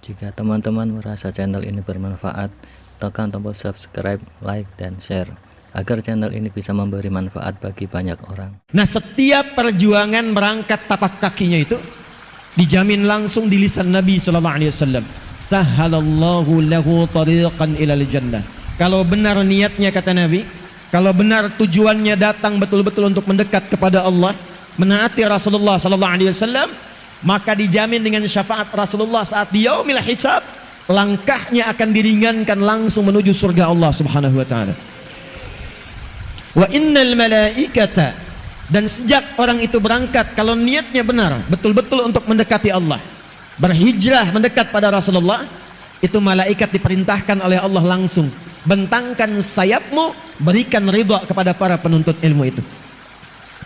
Jika teman-teman merasa channel ini bermanfaat, tekan tombol subscribe, like, dan share agar channel ini bisa memberi manfaat bagi banyak orang. Nah, setiap perjuangan merangkat tapak kakinya itu dijamin langsung di lisan Nabi sallallahu alaihi wasallam. Sahhalallahu lahu tariqan ilal jannah. Kalau benar niatnya, kata Nabi, kalau benar tujuannya datang betul-betul untuk mendekat kepada Allah, menaati Rasulullah sallallahu alaihi wasallam, maka dijamin dengan syafaat Rasulullah saat di yaumil hisab, langkahnya akan diringankan langsung menuju surga Allah Subhanahu wa taala. Wa innal malaikata, dan sejak orang itu berangkat, kalau niatnya benar betul-betul untuk mendekati Allah, berhijrah mendekat pada Rasulullah, itu malaikat diperintahkan oleh Allah langsung, bentangkan sayapmu, berikan ridha kepada para penuntut ilmu itu.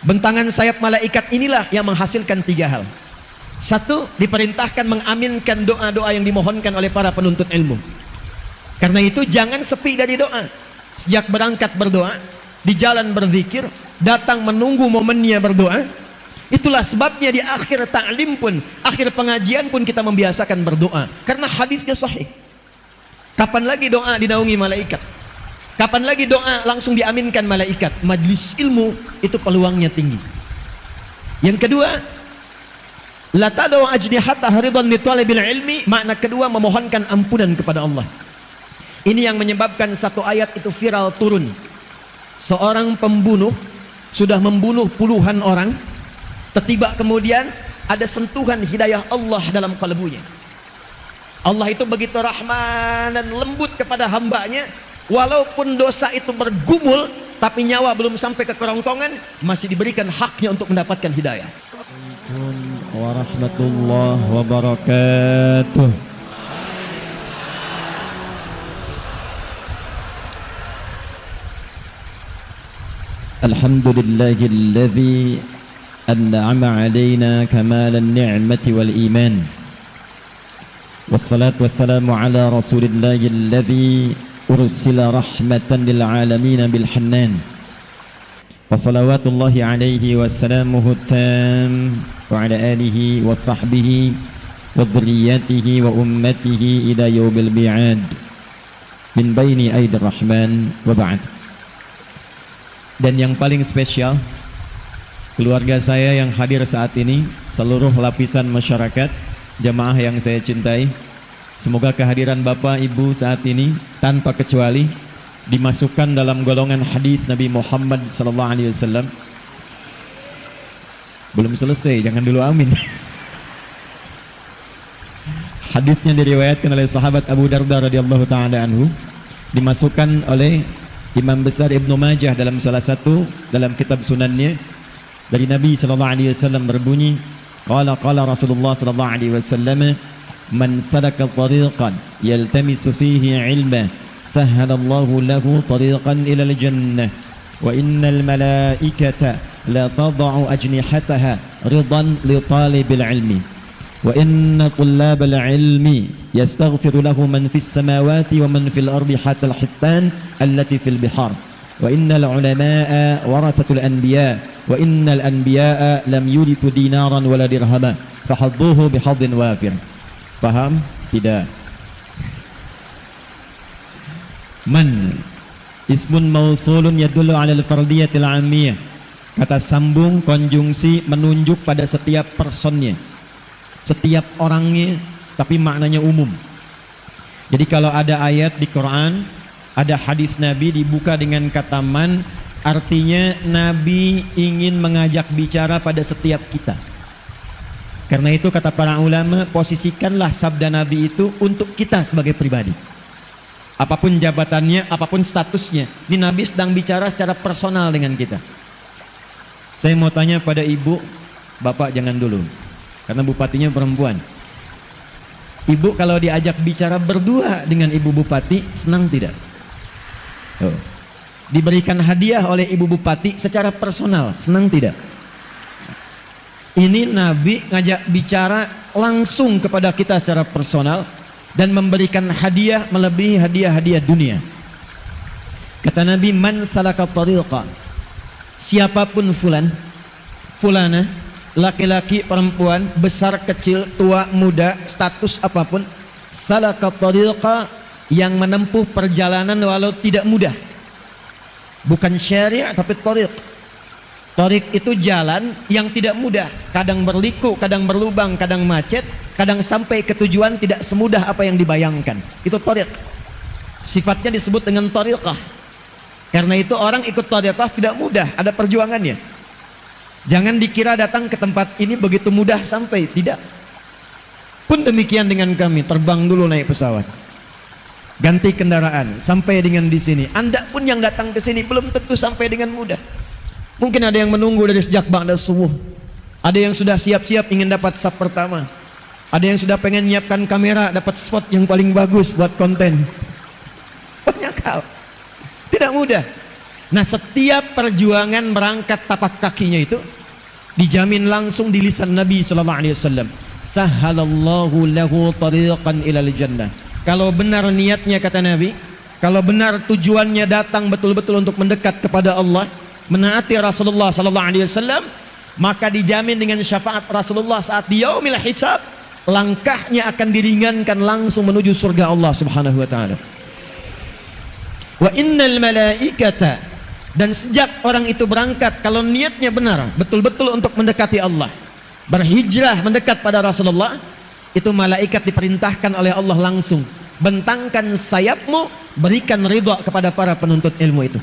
Bentangan sayap malaikat inilah yang menghasilkan 3 hal. 1, diperintahkan mengaminkan doa-doa yang dimohonkan oleh para penuntut ilmu. Karena itu jangan sepi dari doa. Sejak berangkat berdoa, di jalan berzikir, datang menunggu momennya berdoa. Itulah sebabnya di akhir ta'lim pun, akhir pengajian pun kita membiasakan berdoa, karena hadisnya sahih. Kapan lagi doa dinaungi malaikat? Kapan lagi doa langsung diaminkan malaikat? Majlis ilmu itu peluangnya tinggi. Yang kedua, la tadau ajnihata haridan li talibil ilmi, makna kedua memohonkan ampunan kepada Allah. Ini yang menyebabkan satu ayat itu viral turun. Seorang pembunuh sudah membunuh puluhan orang, tiba kemudian ada sentuhan hidayah Allah dalam kalbunya. Allah itu begitu rahman dan lembut kepada hambanya, walaupun dosa itu bergumul, tapi nyawa belum sampai ke kerongkongan, masih diberikan haknya untuk mendapatkan hidayah. Warahmatullahi wabarakatuh. Alhamdulillahilladzi an'ama 'alaina kamalan ni'mati wal iman. Wassalatu wassalamu ala rasulillahilladzi ursila rahmatan lil alamin bil hannan. Wassalawatullahi alaihi wassalamuhu tam wa ala alihi wa sahbihi wa dhurriyyatihi wa ummatihi ila yaumil mi'ad min baini aidir rahman wa ba'd. Dan yang paling spesial, keluarga saya yang hadir saat ini, seluruh lapisan masyarakat, jamaah yang saya cintai, semoga kehadiran Bapak Ibu saat ini tanpa kecuali dimasukkan dalam golongan hadis Nabi Muhammad SAW. Belum selesai, jangan dulu amin. Hadisnya diriwayatkan oleh sahabat Abu Darda radhiyallahu taala anhu, dimasukkan oleh Imam besar Ibnu Majah dalam salah satu dalam kitab sunannya, dari Nabi SAW berbunyi, qala Rasulullah SAW, man salaka tariqan yaltamisu fihi ilma sahhalallahu lahu tariqan ilal jannah wa innal malaikata la tad'u ajnihataha ridan li talibil ilmi wa inna tullabal ilmi yastaghfiru lahu man fis samawati wa man fil ardi hatta al hittan allati fil bihar wa innal ulama'a warathatul anbiya wa innal anbiya'a lam yurithu dinaran wala dirhama fahadduhu bihadin wafir. Paham? Tidak. Man ismun mausulun yadullu ala al-fardiyatil 'ammiyah. Kata sambung konjungsi menunjuk pada setiap personnya, setiap orangnya, tapi maknanya umum. Jadi kalau ada ayat di Quran, ada hadis Nabi dibuka dengan kata man, artinya Nabi ingin mengajak bicara pada setiap kita. Karena itu kata para ulama, posisikanlah sabda Nabi itu untuk kita sebagai pribadi. Apapun jabatannya, apapun statusnya, ini Nabi sedang bicara secara personal dengan kita. Saya mau tanya pada ibu, bapak jangan dulu, karena bupatinya perempuan. Ibu kalau diajak bicara berdua dengan ibu bupati, senang tidak? Oh. Diberikan hadiah oleh ibu bupati secara personal, senang tidak? Ini Nabi ngajak bicara langsung kepada kita secara personal dan memberikan hadiah melebihi hadiah-hadiah dunia. Kata Nabi, man salaka tariqa, siapapun fulan, fulana, laki-laki, perempuan, besar, kecil, tua, muda, status apapun, salaka tariqa, yang menempuh perjalanan walau tidak mudah. Bukan syari' tapi tariq. Tariq itu jalan yang tidak mudah, kadang berliku, kadang berlubang, kadang macet, kadang sampai ke tujuan tidak semudah apa yang dibayangkan. Itu tariq. Sifatnya disebut dengan tariqah. Karena itu orang ikut tariqah tidak mudah, ada perjuangannya. Jangan dikira datang ke tempat ini begitu mudah sampai, tidak. Pun demikian dengan kami, terbang dulu naik pesawat, ganti kendaraan, sampai dengan di sini. Anda pun yang datang ke sini belum tentu sampai dengan mudah. Mungkin ada yang menunggu dari sejak ba'da subuh, ada yang sudah siap-siap ingin dapat saf pertama, ada yang sudah pengen nyiapkan kamera, dapat spot yang paling bagus buat konten. Banyak hal, tidak mudah. Nah, setiap perjuangan berangkat tapak kakinya itu dijamin langsung di lisan Nabi SAW. Sahhalallahu lahu tariqan ilal jannah. Kalau benar niatnya, kata Nabi, kalau benar tujuannya datang betul-betul untuk mendekat kepada Allah, menaati Rasulullah SAW, maka dijamin dengan syafaat Rasulullah saat di yaumil hisab, langkahnya akan diringankan langsung menuju surga Allah Subhanahu wa taala. Wa innal malaikata, dan sejak orang itu berangkat, kalau niatnya benar, betul-betul untuk mendekati Allah, berhijrah mendekat pada Rasulullah, itu malaikat diperintahkan oleh Allah langsung, bentangkan sayapmu, berikan ridha kepada para penuntut ilmu itu.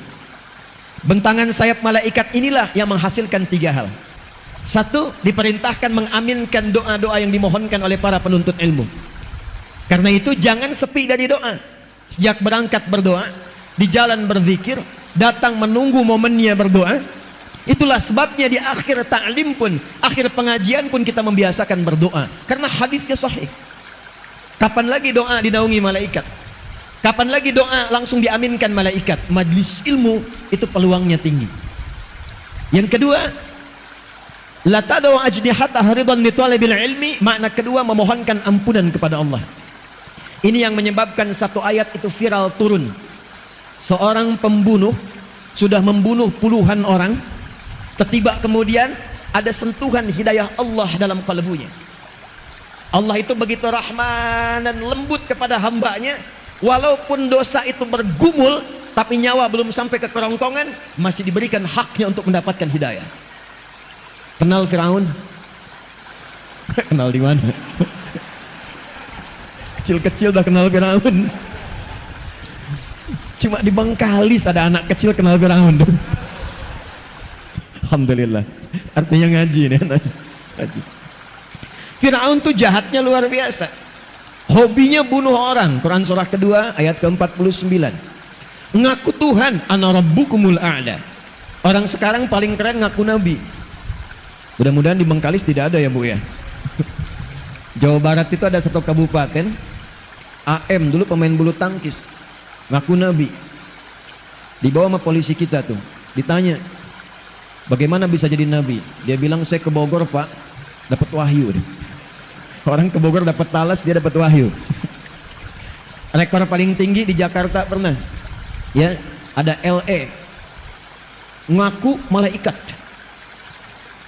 Bentangan sayap malaikat inilah yang menghasilkan 3 hal. 1, diperintahkan mengaminkan doa-doa yang dimohonkan oleh para penuntut ilmu. Karena itu jangan sepi dari doa. Sejak berangkat berdoa, di jalan berzikir, datang menunggu momennya berdoa. Itulah sebabnya di akhir ta'lim pun, akhir pengajian pun kita membiasakan berdoa, karena hadisnya sahih. Kapan lagi doa dinaungi malaikat? Kapan lagi doa langsung diaminkan malaikat? Majlis ilmu itu peluangnya tinggi. Yang kedua, la tadau ajnihata haridan li talibil ilmi, makna kedua memohonkan ampunan kepada Allah. Ini yang menyebabkan satu ayat itu viral turun. Seorang pembunuh sudah membunuh puluhan orang, tiba kemudian ada sentuhan hidayah Allah dalam kalbunya. Allah itu begitu rahman dan lembut kepada hambanya, walaupun dosa itu bergumul, tapi nyawa belum sampai ke kerongkongan, masih diberikan haknya untuk mendapatkan hidayah. Kenal Firaun? Kenal di mana? Kecil-kecil udah kenal Firaun. Cuma di Bangkalis ada anak kecil kenal Firaun. Alhamdulillah. Artinya ngaji nih anak. Ngaji. Firaun tuh jahatnya luar biasa. Hobinya bunuh orang. Quran surah kedua ayat ke-49. Ngaku Tuhan, ana rabbukumul a'la. Orang sekarang paling keren ngaku nabi. Mudah-mudahan di Bengkalis tidak ada ya Bu ya. Jawa Barat itu ada satu kabupaten, AM dulu pemain bulu tangkis, ngaku nabi. Dibawa sama polisi kita tuh, ditanya, bagaimana bisa jadi nabi? Dia bilang, saya ke Bogor Pak, dapat wahyu deh. Orang ke Bogor dapat talas, dia dapat wahyu. Rekor paling tinggi di Jakarta pernah, ya, ada LE ngaku malaikat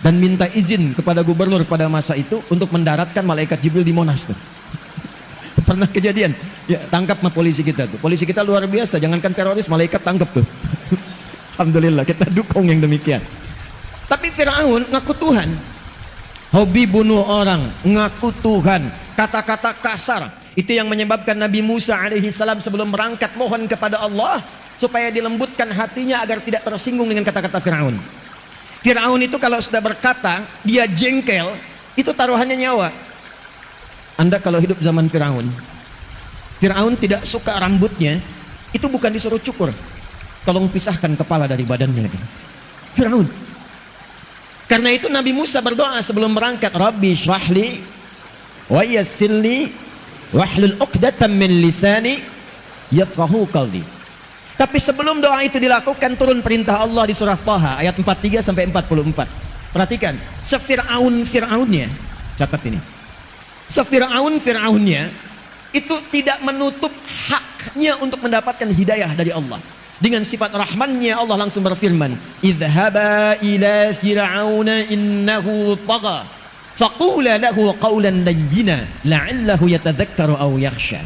dan minta izin kepada gubernur pada masa itu untuk mendaratkan malaikat Jibril di Monas tuh. Pernah kejadian, ya, tangkap sama polisi kita tuh. Polisi kita luar biasa, jangankan teroris, malaikat tangkap tuh. Alhamdulillah, kita dukung yang demikian. Tapi Firaun ngaku Tuhan, hobi bunuh orang, ngaku Tuhan, kata-kata kasar. Itu yang menyebabkan Nabi Musa alaihi salam sebelum berangkat mohon kepada Allah supaya dilembutkan hatinya agar tidak tersinggung dengan kata-kata Firaun. Firaun itu kalau sudah berkata, dia jengkel, itu taruhannya nyawa. Anda kalau hidup zaman Firaun, Firaun tidak suka rambutnya, itu bukan disuruh cukur, tolong pisahkan kepala dari badannya. Firaun. Karena itu Nabi Musa berdoa sebelum berangkat, Rabbi shrahli wa yassirli wahlul 'uqdatam min lisani yafqahu qawli. Tapi sebelum doa itu dilakukan, turun perintah Allah di surah Thaha ayat 43 sampai 44. Perhatikan, Fir'aunnya, catat ini. Fir'aunnya itu tidak menutup haknya untuk mendapatkan hidayah dari Allah. Dengan sifat rahmannya Allah langsung berfirman, idhaba ila fir'auna innahu tagha. Faqula lahu qawlan layyina la'allahu yatadhakkaru aw yakhsha.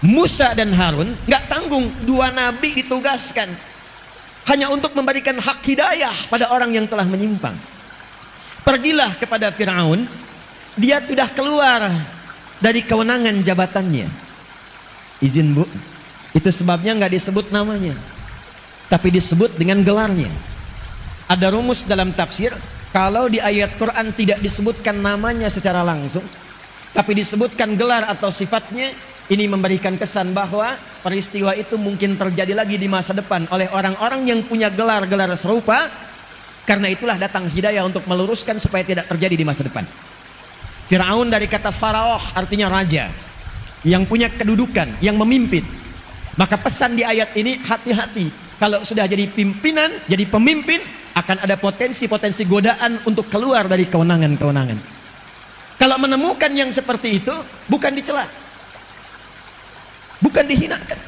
Musa dan Harun nggak tanggung, dua nabi ditugaskan hanya untuk memberikan hak hidayah pada orang yang telah menyimpang. Pergilah kepada Fir'aun, dia sudah keluar dari kewenangan jabatannya. Izin bu, itu sebabnya nggak disebut namanya, tapi disebut dengan gelarnya. Ada rumus dalam tafsir, kalau di ayat Quran tidak disebutkan namanya secara langsung, tapi disebutkan gelar atau sifatnya, ini memberikan kesan bahwa peristiwa itu mungkin terjadi lagi di masa depan oleh orang-orang yang punya gelar-gelar serupa. Karena itulah datang hidayah untuk meluruskan supaya tidak terjadi di masa depan. Fir'aun dari kata faraoh, artinya raja, yang punya kedudukan, yang memimpin. Maka pesan di ayat ini, hati-hati. Kalau sudah jadi pimpinan, jadi pemimpin, akan ada potensi-potensi godaan untuk keluar dari kewenangan-kewenangan. Kalau menemukan yang seperti itu, bukan dicela, bukan dihinakan,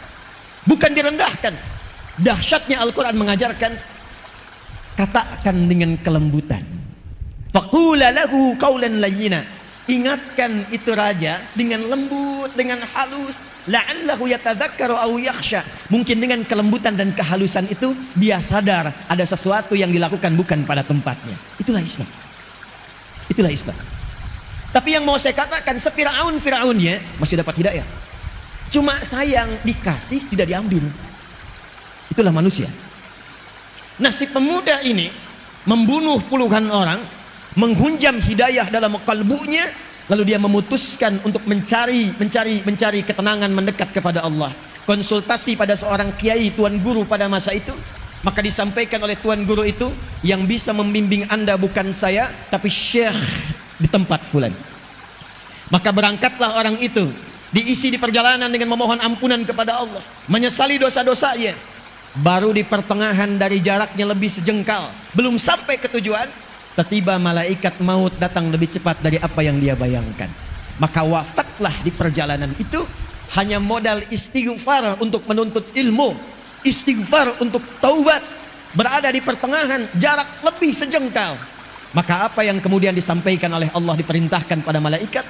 bukan direndahkan. Dahsyatnya Al-Quran mengajarkan, katakan dengan kelembutan. Faqula lahu qawlan layyina. Ingatkan itu raja dengan lembut, dengan halus. La'allahu yatadhakkaru aw yakhsha. Mungkin dengan kelembutan dan kehalusan itu dia sadar ada sesuatu yang dilakukan bukan pada tempatnya. Itulah Islam. Itulah Islam. Tapi yang mau saya katakan, Fir'aunnya masih dapat hidayah. Cuma sayang, dikasih tidak diambil. Itulah manusia. Nah, si pemuda ini membunuh puluhan orang, menghunjam hidayah dalam kalbunya, lalu dia memutuskan untuk mencari ketenangan, mendekat kepada Allah. Konsultasi pada seorang kiai, tuan guru pada masa itu. Maka disampaikan oleh tuan guru itu, yang bisa membimbing anda bukan saya, tapi syekh di tempat fulan. Maka berangkatlah orang itu, diisi di perjalanan dengan memohon ampunan kepada Allah, menyesali dosa-dosanya. Baru di pertengahan dari jaraknya lebih sejengkal, belum sampai ke tujuan, tiba malaikat maut datang lebih cepat dari apa yang dia bayangkan. Maka wafatlah di perjalanan itu. Hanya modal istighfar untuk menuntut ilmu, istighfar untuk taubat, berada di pertengahan jarak lebih sejengkal. Maka apa yang kemudian disampaikan oleh Allah, diperintahkan pada malaikat,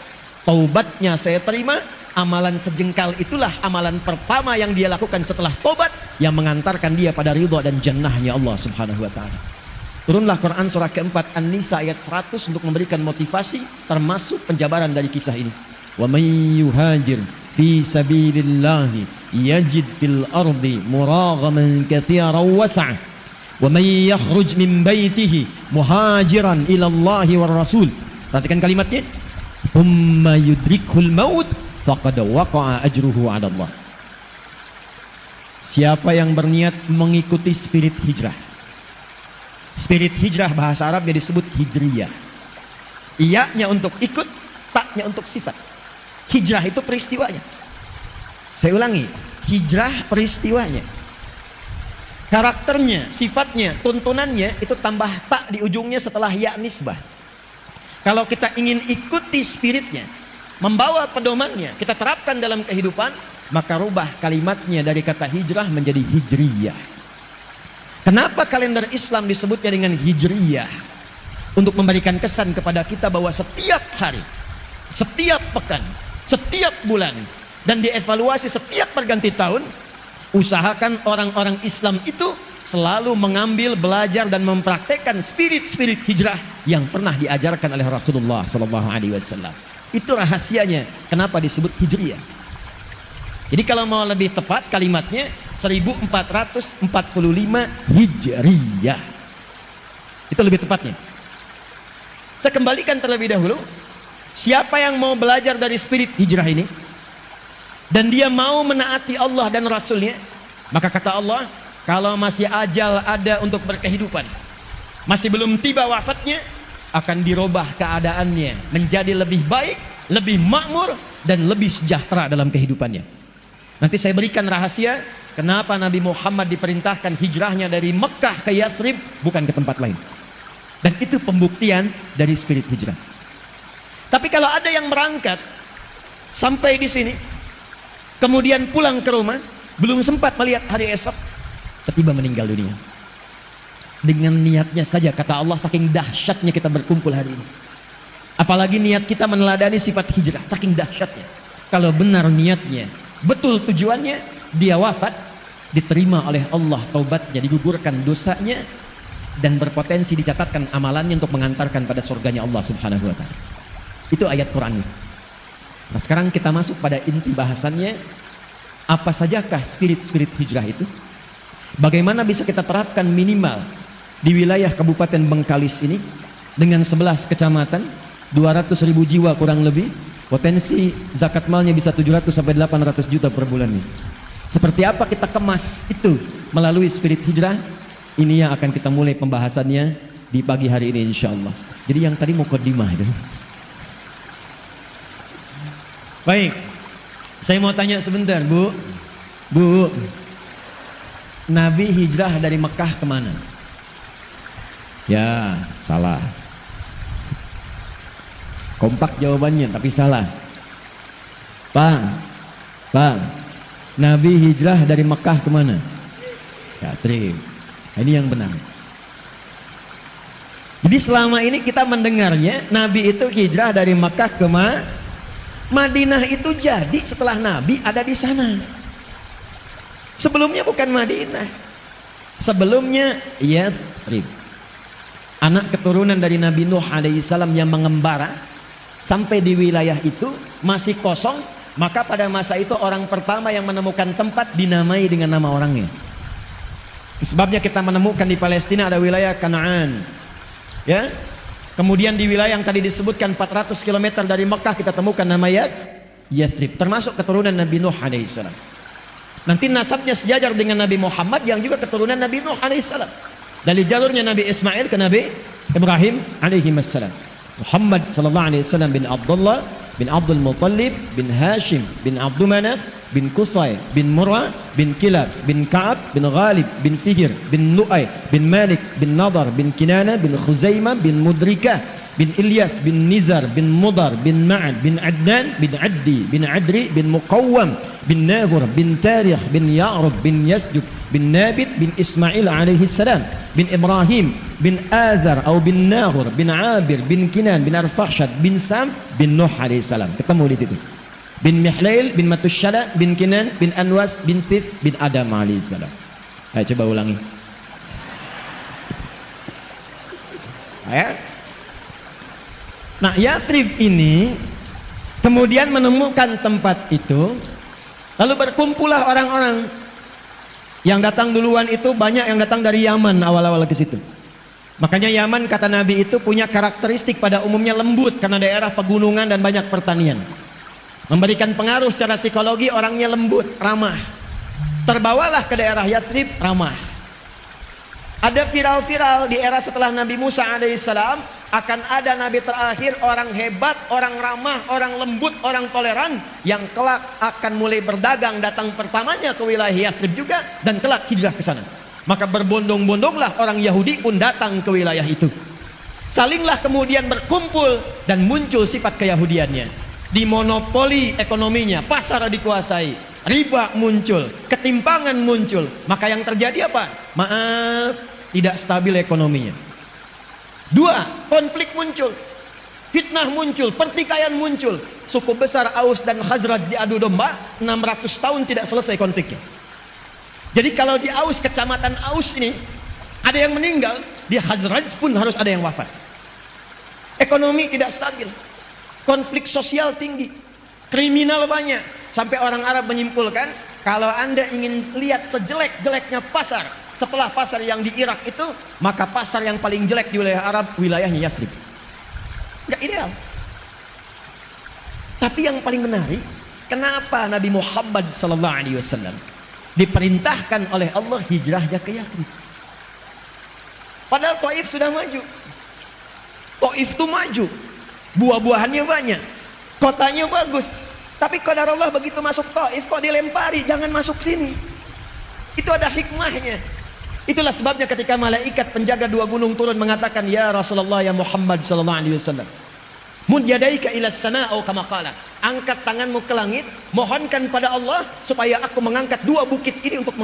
taubatnya saya terima. Amalan sejengkal itulah amalan pertama yang dia lakukan setelah tobat, yang mengantarkan dia pada ridha dan jannahnya Allah subhanahu wa ta'ala. Turunlah Quran surah keempat An-Nisa ayat 100 untuk memberikan motivasi, termasuk penjabaran dari kisah ini. Wa may yuhajir fi sabilillahi yajid fil ardi muraghaman katsiran was'a wa may yakhruj min baitihi muhajiran ila Allahi war rasul. Perhatikan kalimatnya, thumma yudrikhul maut faqad waqa'a ajruhu 'ala Allah. Siapa yang berniat mengikuti spirit hijrah. Spirit hijrah bahasa Arabnya disebut hijriyah. Iya-nya untuk ikut, taknya untuk sifat. Hijrah itu peristiwanya. Saya ulangi, hijrah peristiwanya. Karakternya, sifatnya, tuntunannya itu tambah tak di ujungnya setelah ya nisbah. Kalau kita ingin ikuti spiritnya, membawa pedomannya, kita terapkan dalam kehidupan, maka rubah kalimatnya dari kata hijrah menjadi hijriyah. Kenapa kalender Islam disebutnya dengan hijriyah? Untuk memberikan kesan kepada kita bahwa setiap hari, setiap pekan, setiap bulan, dan dievaluasi setiap perganti tahun, usahakan orang-orang Islam itu selalu mengambil, belajar, dan mempraktekkan spirit-spirit hijrah yang pernah diajarkan oleh Rasulullah SAW. Itu rahasianya kenapa disebut hijriyah. Jadi kalau mau lebih tepat kalimatnya 1445 Hijriyah. Itu lebih tepatnya. Saya kembalikan terlebih dahulu. Siapa yang mau belajar dari spirit hijrah ini dan dia mau menaati Allah dan Rasulnya, maka kata Allah, kalau masih ajal ada untuk berkehidupan, masih belum tiba wafatnya, akan dirubah keadaannya menjadi lebih baik, lebih makmur, dan lebih sejahtera dalam kehidupannya. Nanti saya berikan rahasia kenapa Nabi Muhammad diperintahkan hijrahnya dari Mekah ke Yathrib, bukan ke tempat lain. Dan itu pembuktian dari spirit hijrah. Tapi kalau ada yang berangkat sampai di sini, kemudian pulang ke rumah, belum sempat melihat hari esok, tiba meninggal dunia. Dengan niatnya saja, kata Allah, saking dahsyatnya kita berkumpul hari ini. Apalagi niat kita meneladani sifat hijrah, saking dahsyatnya. Kalau benar niatnya, betul tujuannya, dia wafat, diterima oleh Allah taubatnya, digugurkan dosanya, dan berpotensi dicatatkan amalannya untuk mengantarkan pada surganya Allah Subhanahu wa ta'ala. Itu ayat Quran. Nah, sekarang kita masuk pada inti bahasannya. Apa sajakah spirit-spirit hijrah itu? Bagaimana bisa kita terapkan minimal di wilayah Kabupaten Bengkalis ini dengan 11 kecamatan, 200.000 jiwa kurang lebih, potensi zakat malnya bisa 700 sampai 800 juta per bulan nih. Seperti apa kita kemas itu melalui spirit hijrah? Ini yang akan kita mulai pembahasannya di pagi hari ini insyaallah. Jadi yang tadi mukadimah itu. Baik, saya mau tanya sebentar, Bu. Bu, Nabi hijrah dari Mekah kemana? Ya, salah. Kompak jawabannya, tapi salah. Bang, Nabi hijrah dari Mekah kemana? Ya, Sri. Ini yang benar. Jadi selama ini kita mendengarnya Nabi itu hijrah dari Mekah ke Madinah itu jadi setelah Nabi ada di sana. Sebelumnya bukan Madinah. Sebelumnya Yathrib. Anak keturunan dari Nabi Nuh alaihissalam yang mengembara sampai di wilayah itu masih kosong, maka pada masa itu orang pertama yang menemukan tempat dinamai dengan nama orangnya. Sebabnya kita menemukan di Palestina ada wilayah Kanaan. Ya. Kemudian di wilayah yang tadi disebutkan 400 km dari Mekah kita temukan nama Yathrib, termasuk keturunan Nabi Nuh alaihissalam. Nanti nasabnya sejajar dengan Nabi Muhammad yang juga keturunan Nabi Nuh alaihissalam. Dari jalurnya Nabi Ismail ke Nabi Ibrahim alaihissalam. Muhammad sallallahu alaihi wasallam bin Abdullah bin Abdul Muttalib bin Hashim bin Abdul Manaf bin Qusay bin Murrah bin Kilab bin Ka'ab bin Ghalib bin Fihir bin Lu'ay bin Malik bin Nadar bin Kinana bin Khuzaimah bin Mudrikah bin Ilyas bin Nizar bin Mudar bin Ma'ad bin Adnan bin Addi bin Adri bin Muqawwam bin Nahur bin Tarikh bin Ya'rub bin Yasjub bin Nabit bin Ismail alaihi salam bin Ibrahim bin Azar atau bin Nahur bin Abir bin Kinan bin Arfakhshad bin Sam bin Nuh alaihi salam. Ketemu di situ. Bin Mihlail bin Matusyala bin Kinan bin Anwas bin Fith bin Adam alaihi salam. Ayo coba ulangi. Ayo. Nah, Yathrib ini kemudian menemukan tempat itu, lalu berkumpullah orang-orang yang datang duluan itu, banyak yang datang dari Yaman awal-awal ke situ. Makanya Yaman kata Nabi itu punya karakteristik pada umumnya lembut karena daerah pegunungan dan banyak pertanian. Memberikan pengaruh secara psikologi, orangnya lembut, ramah. Terbawalah ke daerah Yathrib, ramah. Ada viral-viral di era setelah Nabi Musa alaihissalam akan ada nabi terakhir orang hebat, orang ramah, orang lembut, orang toleran yang kelak akan mulai berdagang, datang pertamanya ke wilayah Yathrib juga dan kelak hijrah ke sana. Maka berbondong-bondonglah orang Yahudi pun datang ke wilayah itu. Salinglah kemudian berkumpul dan muncul sifat keyahudiannya. Dimonopoli ekonominya, pasar dikuasai, riba muncul, ketimpangan muncul. Maka yang terjadi apa? Maaf, tidak stabil ekonominya. Dua, konflik muncul, fitnah muncul, pertikaian muncul. Suku besar Aus dan Khazraj diadu domba, 600 tahun tidak selesai konfliknya. Jadi kalau di Aus, kecamatan Aus ini ada yang meninggal, di Khazraj pun harus ada yang wafat. Ekonomi tidak stabil, konflik sosial tinggi, kriminal banyak. Sampai orang Arab menyimpulkan, kalau Anda ingin lihat sejelek-jeleknya pasar setelah pasar yang di Irak itu, maka pasar yang paling jelek di wilayah Arab, wilayahnya Yathrib. Nggak ideal. Tapi yang paling menarik, kenapa Nabi Muhammad SAW diperintahkan oleh Allah hijrahnya ke Yathrib? Padahal Taif sudah maju. Taif itu maju, buah-buahannya banyak, kotanya bagus. Tapi qadarullah begitu masuk Taif kok dilempari, jangan masuk sini. Itu ada hikmahnya. Itulah sebabnya ketika malaikat penjaga dua gunung turun mengatakan, ya Rasulullah, ya Muhammad sallallahu alaihi wasallam, mud yadaika ila as-sama' kama qala, angkat tanganmu ke langit, mohonkan pada Allah supaya aku mengangkat dua bukit ini untuk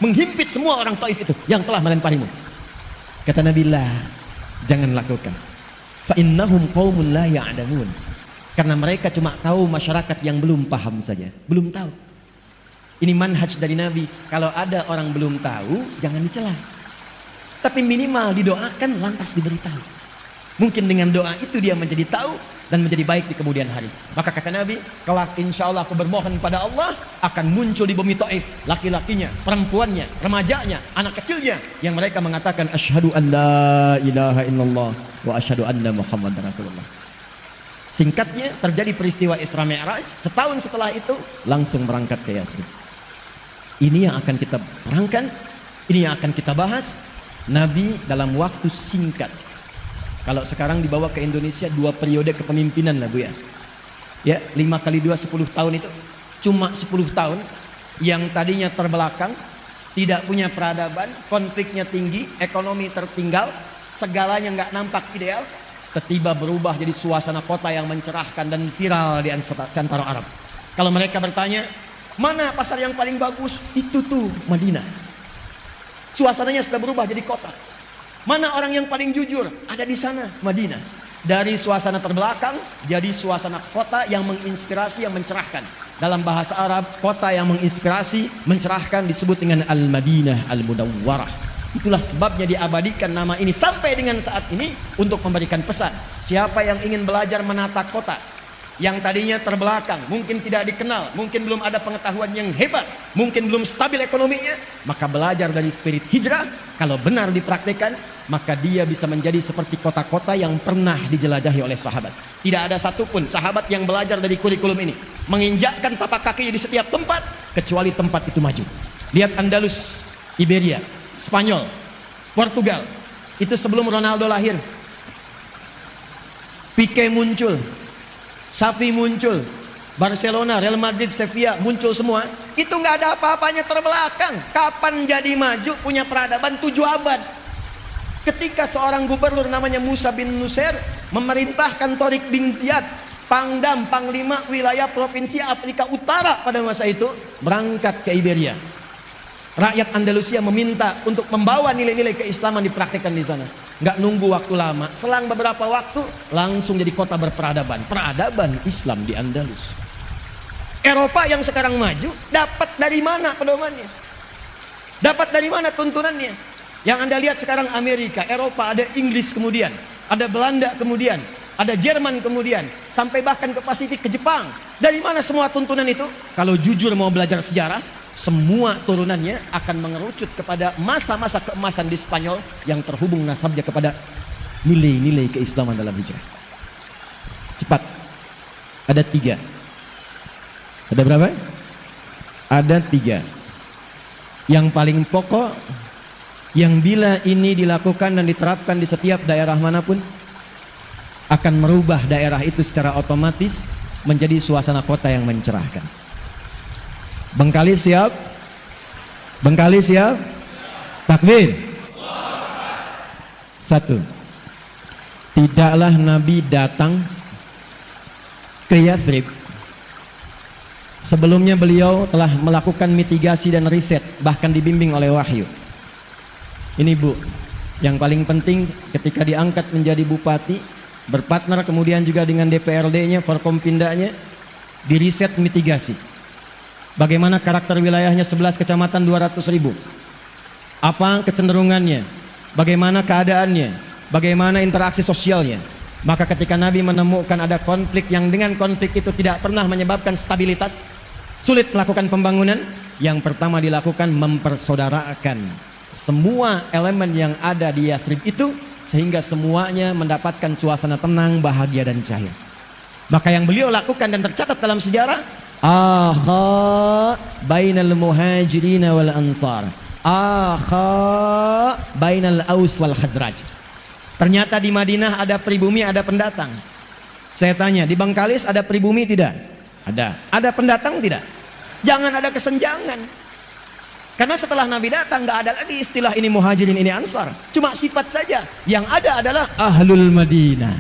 menghimpit semua orang Taif itu yang telah melemparimu. Kata Nabi, lah, jangan lakukan. Fa innahum qaumun la ya'lamun. Karena mereka cuma tahu masyarakat yang belum paham saja, belum tahu. Ini manhaj dari Nabi. Kalau ada orang belum tahu, jangan dicela. Tapi minimal didoakan, lantas diberitahu. Mungkin dengan doa itu dia menjadi tahu dan menjadi baik di kemudian hari. Maka kata Nabi, kelak insya Allah aku bermohon pada Allah, akan muncul di bumi Taif laki-lakinya, perempuannya, remajanya, anak kecilnya, yang mereka mengatakan asyhadu an la ilaha illallah wa asyhadu anna Muhammad Rasulullah. Singkatnya, terjadi peristiwa Isra Mi'raj. Setahun setelah itu langsung berangkat ke Yathrib. Ini yang akan kita terangkan, ini yang akan kita bahas. Nabi dalam waktu singkat, kalau sekarang dibawa ke Indonesia 2 periode kepemimpinan lah Bu ya. Ya, 5 kali 2 10 tahun itu cuma 10 tahun yang tadinya terbelakang, tidak punya peradaban, konfliknya tinggi, ekonomi tertinggal, segalanya nggak nampak ideal, tiba-tiba berubah jadi suasana kota yang mencerahkan dan viral di antara Arab. Kalau mereka bertanya, mana pasar yang paling bagus? Itu tuh Madinah. Suasananya sudah berubah jadi kota. Mana orang yang paling jujur? Ada di sana, Madinah. Dari suasana terbelakang jadi suasana kota yang menginspirasi, yang mencerahkan. Dalam bahasa Arab, kota yang menginspirasi, mencerahkan disebut dengan Al-Madinah Al-Mudawwarah. Itulah sebabnya diabadikan nama ini sampai dengan saat ini untuk memberikan pesan. Siapa yang ingin belajar menata kota yang tadinya terbelakang, mungkin tidak dikenal, mungkin belum ada pengetahuan yang hebat, mungkin belum stabil ekonominya, maka belajar dari spirit hijrah. Kalau benar dipraktikkan, maka dia bisa menjadi seperti kota-kota yang pernah dijelajahi oleh sahabat. Tidak ada satupun sahabat yang belajar dari kurikulum ini menginjakkan tapak kakinya di setiap tempat kecuali tempat itu maju. Lihat Andalus, Iberia, Spanyol, Portugal. Itu sebelum Ronaldo lahir. Pique muncul, Xavi muncul, Barcelona, Real Madrid, Sevilla muncul semua. Itu nggak ada apa-apanya terbelakang. Kapan jadi maju punya peradaban 7 abad. Ketika seorang gubernur namanya Musa bin Nusair memerintahkan Tariq bin Ziyad, Pangdam, Panglima wilayah provinsi Afrika Utara pada masa itu, berangkat ke Iberia. Rakyat Andalusia meminta untuk membawa nilai-nilai keislaman dipraktikkan di sana. Nggak nunggu waktu lama, selang beberapa waktu langsung jadi kota berperadaban. Peradaban Islam di Andalus. Eropa yang sekarang maju dapat dari mana pedomannya? Dapat dari mana tuntunannya? Yang Anda lihat sekarang Amerika, Eropa, ada Inggris kemudian, ada Belanda kemudian, ada Jerman kemudian, sampai bahkan ke Pasifik, ke Jepang. Dari mana semua tuntunan itu? Kalau jujur mau belajar sejarah, semua turunannya akan mengerucut kepada masa-masa keemasan di Spanyol yang terhubung nasabnya kepada nilai-nilai keislaman dalam hijrah. Cepat. Ada 3. Ada berapa? Ada 3. Yang paling pokok, yang bila ini dilakukan dan diterapkan di setiap daerah manapun, akan merubah daerah itu secara otomatis menjadi suasana kota yang mencerahkan. Bengkali siap? Bengkali siap? Takbir. 1. Tidaklah Nabi datang ke Yathrib sebelumnya beliau telah melakukan mitigasi dan riset, bahkan dibimbing oleh wahyu. Ini Bu, yang paling penting ketika diangkat menjadi bupati, berpartner kemudian juga dengan DPRD-nya, Forkompindanya, diriset mitigasi. Bagaimana karakter wilayahnya 11 kecamatan 200.000? Apa kecenderungannya? Bagaimana keadaannya? Bagaimana interaksi sosialnya? Maka ketika Nabi menemukan ada konflik yang dengan konflik itu tidak pernah menyebabkan stabilitas, sulit melakukan pembangunan, yang pertama dilakukan mempersaudarakan semua elemen yang ada di Yathrib itu sehingga semuanya mendapatkan suasana tenang, bahagia dan cair. Maka yang beliau lakukan dan tercatat dalam sejarah, akha bainal muhajirin wal ansar, akha bainal aus wal khazraj. Ternyata di Madinah ada pribumi, ada pendatang. Saya tanya, di Bengkalis ada pribumi tidak? Ada. Ada pendatang tidak? Jangan ada kesenjangan. Karena setelah Nabi datang nggak ada lagi istilah ini muhajirin, ini ansar. Cuma sifat saja. Yang ada adalah ahlul Madinah.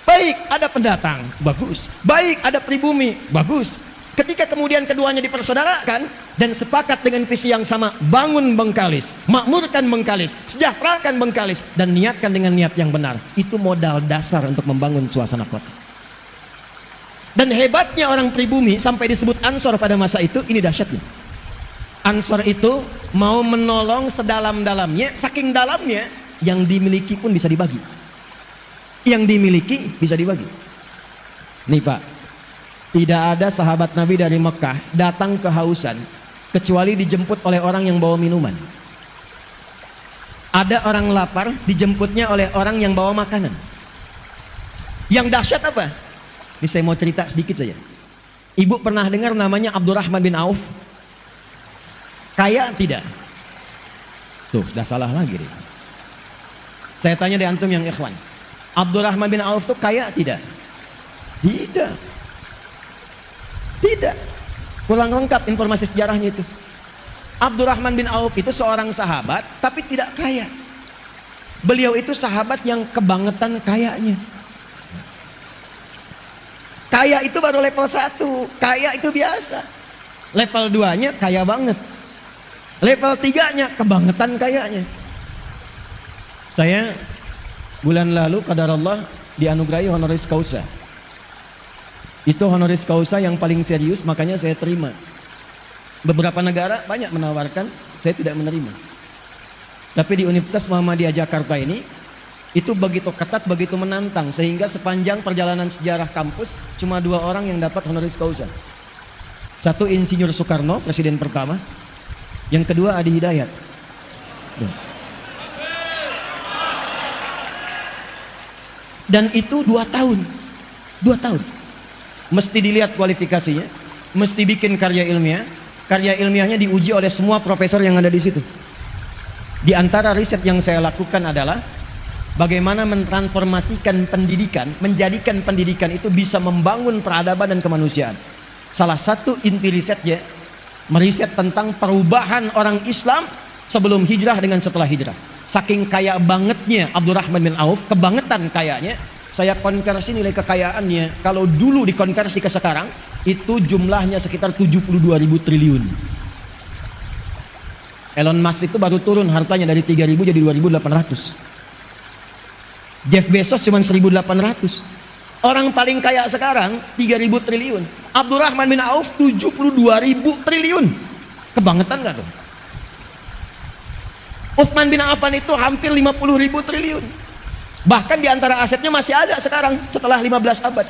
Baik ada pendatang, bagus. Baik ada pribumi, bagus. Ketika kemudian keduanya dipersaudarakan dan sepakat dengan visi yang sama, bangun Bengkalis, makmurkan Bengkalis, sejahterakan Bengkalis, dan niatkan dengan niat yang benar. Itu modal dasar untuk membangun suasana kota. Dan hebatnya orang pribumi sampai disebut Ansor pada masa itu, ini dahsyatnya. Ansor itu mau menolong sedalam-dalamnya, saking dalamnya, yang dimiliki pun bisa dibagi. Yang dimiliki bisa dibagi. Nih Pak, tidak ada sahabat Nabi dari Mekah datang kehausan kecuali dijemput oleh orang yang bawa minuman. Ada orang lapar dijemputnya oleh orang yang bawa makanan. Yang dahsyat apa? Ini saya mau cerita sedikit saja. Ibu pernah dengar namanya Abdurrahman bin Auf? Kaya tidak? Tuh, dah salah lagi deh. Saya tanya di antum yang ikhwan, Abdurrahman bin Auf tuh kaya tidak? Tidak. Tidak. Kurang lengkap informasi sejarahnya itu. Abdurrahman bin Auf itu seorang sahabat tapi tidak kaya. Beliau itu sahabat yang kebangetan kayanya. Kaya itu baru level 1. Kaya itu biasa. Level 2-nya kaya banget. Level 3-nya kebangetan kayanya. Saya bulan lalu qadarullah dianugerahi honoris causa. Itu honoris causa yang paling serius, makanya saya terima. Beberapa negara banyak menawarkan, saya tidak menerima. Tapi di Universitas Muhammadiyah Jakarta ini, itu begitu ketat, begitu menantang, sehingga sepanjang perjalanan sejarah kampus cuma 2 orang yang dapat honoris causa. Satu Insinyur Soekarno, presiden pertama. Yang kedua Adi Hidayat. Dan itu 2 tahun. 2 tahun. Mesti dilihat kualifikasinya, mesti bikin karya ilmiah. Karya ilmiahnya diuji oleh semua profesor yang ada di situ. Di antara riset yang saya lakukan adalah bagaimana mentransformasikan pendidikan, menjadikan pendidikan itu bisa membangun peradaban dan kemanusiaan. Salah satu inti risetnya meriset tentang perubahan orang Islam sebelum hijrah dengan setelah hijrah. Saking kaya bangetnya Abdurrahman bin Auf, kebangetan kayanya, saya konversi nilai kekayaannya. Kalau dulu dikonversi ke sekarang, itu jumlahnya sekitar 72.000 triliun. Elon Musk itu baru turun hartanya dari 3.000 jadi 2.800. Jeff Bezos cuma 1.800. Orang paling kaya sekarang 3.000 triliun. Abdurrahman bin Auf 72.000 triliun. Kebangetan gak tuh? Utsman bin Affan itu hampir 50.000 triliun. Bahkan di antara asetnya masih ada sekarang setelah 15 abad.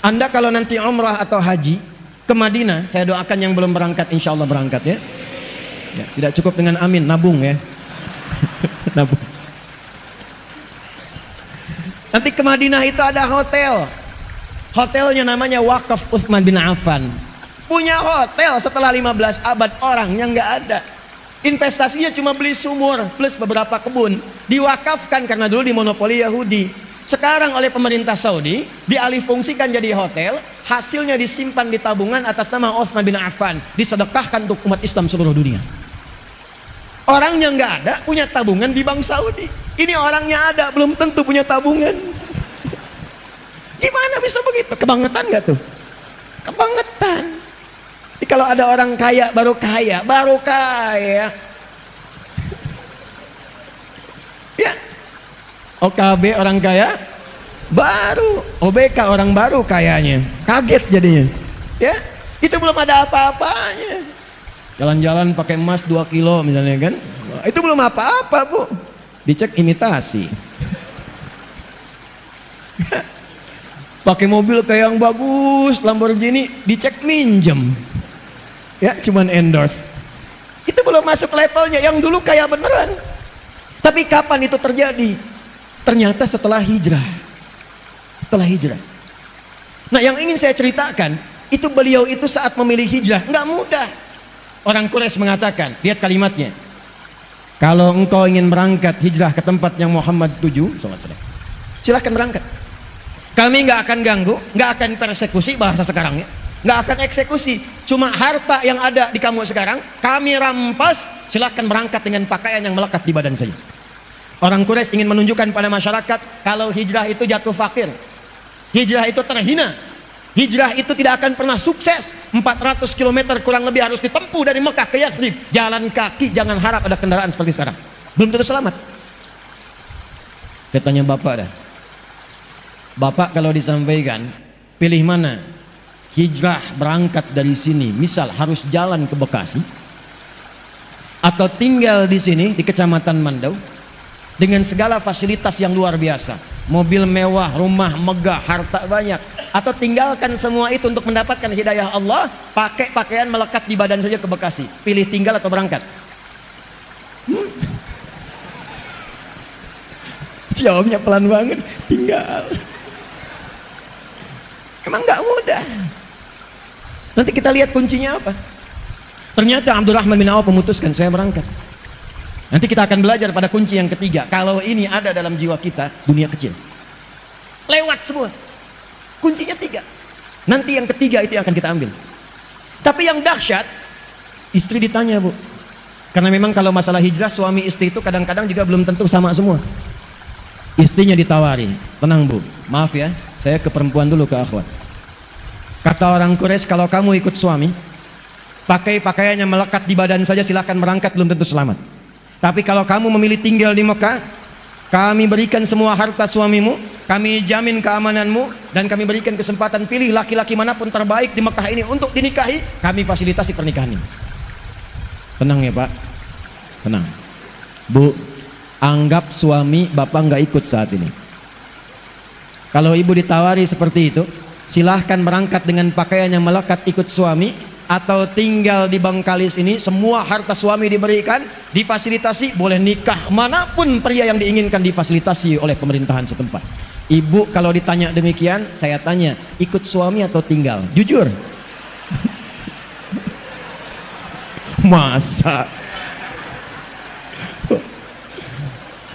Anda kalau nanti umrah atau haji ke Madinah, saya doakan yang belum berangkat insya Allah berangkat ya. Ya, tidak cukup dengan amin, nabung ya. Nabung. Nanti ke Madinah itu ada hotel. Hotelnya namanya Wakaf Utsman bin Affan. Punya hotel setelah 15 abad, orangnya nggak ada. Investasinya cuma beli sumur plus beberapa kebun. Diwakafkan karena dulu dimonopoli Yahudi. Sekarang oleh pemerintah Saudi dialihfungsikan jadi hotel. Hasilnya disimpan di tabungan atas nama Utsman bin Affan, disedekahkan untuk umat Islam seluruh dunia. Orangnya nggak ada, punya tabungan di Bank Saudi. Ini orangnya ada, belum tentu punya tabungan. Gimana bisa begitu? Kebangetan nggak tuh? Kebangetan. Jadi kalau ada orang kaya, baru kaya. Ya. OKB orang kaya, baru. OBK orang baru kayanya. Kaget jadinya. Ya, itu belum ada apa-apanya. Jalan-jalan pakai emas 2 kilo misalnya kan. Itu belum apa-apa bu. Dicek imitasi. Pakai mobil kayak yang bagus, Lamborghini, dicek minjem. Ya, cuman endorse. Itu belum masuk levelnya, yang dulu kaya beneran. Tapi kapan itu terjadi? Ternyata setelah hijrah. Setelah hijrah. Nah, yang ingin saya ceritakan, itu beliau itu saat memilih hijrah, nggak mudah. Orang Quraisy mengatakan, lihat kalimatnya. Kalau engkau ingin berangkat hijrah ke tempat yang Muhammad tuju, silahkan berangkat. Kami nggak akan ganggu, nggak akan persekusi, bahasa sekarang ya, nggak akan eksekusi. Cuma harta yang ada di kamu sekarang, kami rampas. Silahkan berangkat dengan pakaian yang melekat di badan saya. Orang Quraisy ingin menunjukkan pada masyarakat kalau hijrah itu jatuh fakir, hijrah itu terhina, Hijrah itu tidak akan pernah sukses. 400 km kurang lebih harus ditempuh dari Mekah ke Yathrib. Jalan kaki, jangan harap ada kendaraan seperti sekarang. Belum tentu selamat. Saya tanya Bapak dah. Bapak kalau disampaikan, pilih mana? Hijrah berangkat dari sini, misal harus jalan ke Bekasi, atau tinggal di sini di Kecamatan Mandau dengan segala fasilitas yang luar biasa, mobil mewah, rumah megah, harta banyak, atau tinggalkan semua itu untuk mendapatkan hidayah Allah, pakai pakaian melekat di badan saja ke Bekasi. Pilih tinggal atau berangkat? Jawabnya pelan banget, tinggal. Emang nggak mudah. Nanti kita lihat kuncinya apa. Ternyata Abdurrahman bin Auf memutuskan, saya berangkat. Nanti kita akan belajar pada kunci yang ketiga. Kalau ini ada dalam jiwa kita, dunia kecil. Lewat semua. Kuncinya 3. Nanti yang ketiga itu yang akan kita ambil. Tapi yang dahsyat, istri ditanya, Bu. Karena memang kalau masalah hijrah, suami istri itu kadang-kadang juga belum tentu sama semua. Istrinya ditawari, tenang Bu, maaf ya, saya ke perempuan dulu, ke akhwat. Kata orang Quraisy, kalau kamu ikut suami, pakai pakaiannya melekat di badan saja, silahkan berangkat, belum tentu selamat. Tapi kalau kamu memilih tinggal di Mekah, kami berikan semua harta suamimu, kami jamin keamananmu, dan kami berikan kesempatan pilih laki-laki manapun terbaik di Mekah ini untuk dinikahi, kami fasilitasi pernikahan ini. Tenang ya Pak, tenang. Bu, anggap suami Bapak nggak ikut saat ini. Kalau ibu ditawari seperti itu, silahkan berangkat dengan pakaian yang melekat ikut suami, atau tinggal di Bangkalis ini, semua harta suami diberikan, difasilitasi, boleh nikah manapun pria yang diinginkan, difasilitasi oleh pemerintahan setempat. Ibu kalau ditanya demikian, saya tanya, ikut suami atau tinggal? Jujur. Masa?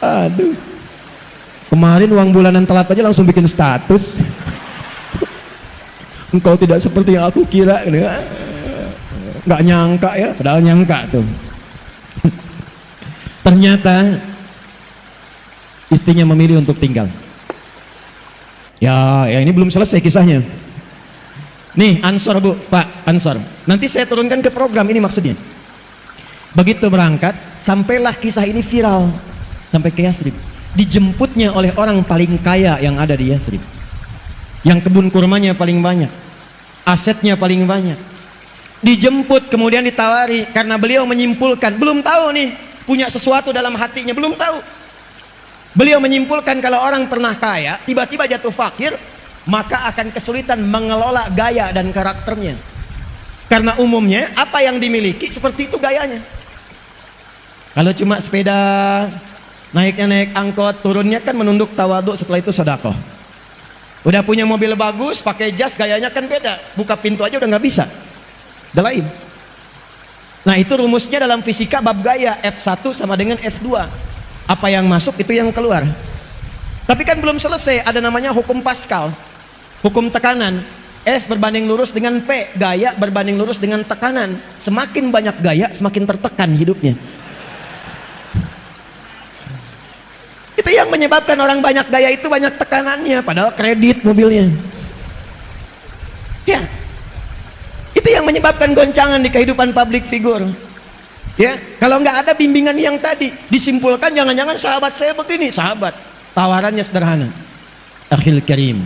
Aduh. Kemarin uang bulanan telat aja langsung bikin status. Engkau tidak seperti yang aku kira. Nggak nyangka ya, padahal nyangka tuh. Ternyata istrinya memilih untuk tinggal. Ya ini belum selesai kisahnya. Nih Ansor Bu, Pak Ansor. Nanti saya turunkan ke program ini maksudnya. Begitu berangkat, sampailah kisah ini viral sampai ke Yathrib. Dijemputnya oleh orang paling kaya yang ada di Yathrib, yang kebun kurmanya paling banyak, asetnya paling banyak. Dijemput, kemudian ditawari, karena beliau menyimpulkan, belum tahu nih, punya sesuatu dalam hatinya, belum tahu. Beliau menyimpulkan kalau orang pernah kaya, tiba-tiba jatuh fakir, maka akan kesulitan mengelola gaya dan karakternya. Karena umumnya, apa yang dimiliki, seperti itu gayanya. Kalau cuma sepeda, naiknya naik angkot, turunnya kan menunduk tawaduk, setelah itu sedekah. Udah punya mobil bagus, pakai jas, gayanya kan beda. Buka pintu aja udah nggak bisa. Udah lain. Nah itu rumusnya dalam fisika bab gaya, F1 sama dengan F2. Apa yang masuk itu yang keluar. Tapi kan belum selesai, ada namanya hukum Pascal, hukum tekanan. F berbanding lurus dengan P, gaya berbanding lurus dengan tekanan. Semakin banyak gaya, semakin tertekan hidupnya. Itu yang menyebabkan orang banyak gaya itu banyak tekanannya, padahal kredit mobilnya. Ya, itu yang menyebabkan goncangan di kehidupan public figure. Ya, kalau nggak ada bimbingan yang tadi, disimpulkan jangan-jangan sahabat saya begini. Sahabat, tawarannya sederhana. Akhil karim,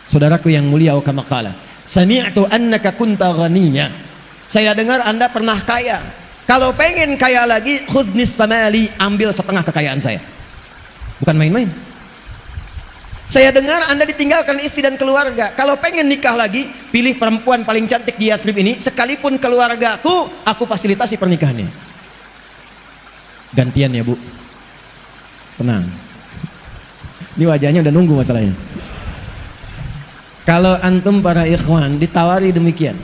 saudaraku yang mulia, kama qala, sami'tu annaka kunta ghaniyya. Saya dengar Anda pernah kaya. Kalau pengen kaya lagi, khudh nisfa mali, ambil setengah kekayaan saya. Bukan main-main. Saya dengar Anda ditinggalkan istri dan keluarga. Kalau pengen nikah lagi, pilih perempuan paling cantik di Yathrib ini, sekalipun keluargaku, aku fasilitasi pernikahannya. Gantian ya Bu. Tenang. Ini wajahnya udah nunggu masalahnya. Kalau antum para ikhwan ditawari demikian,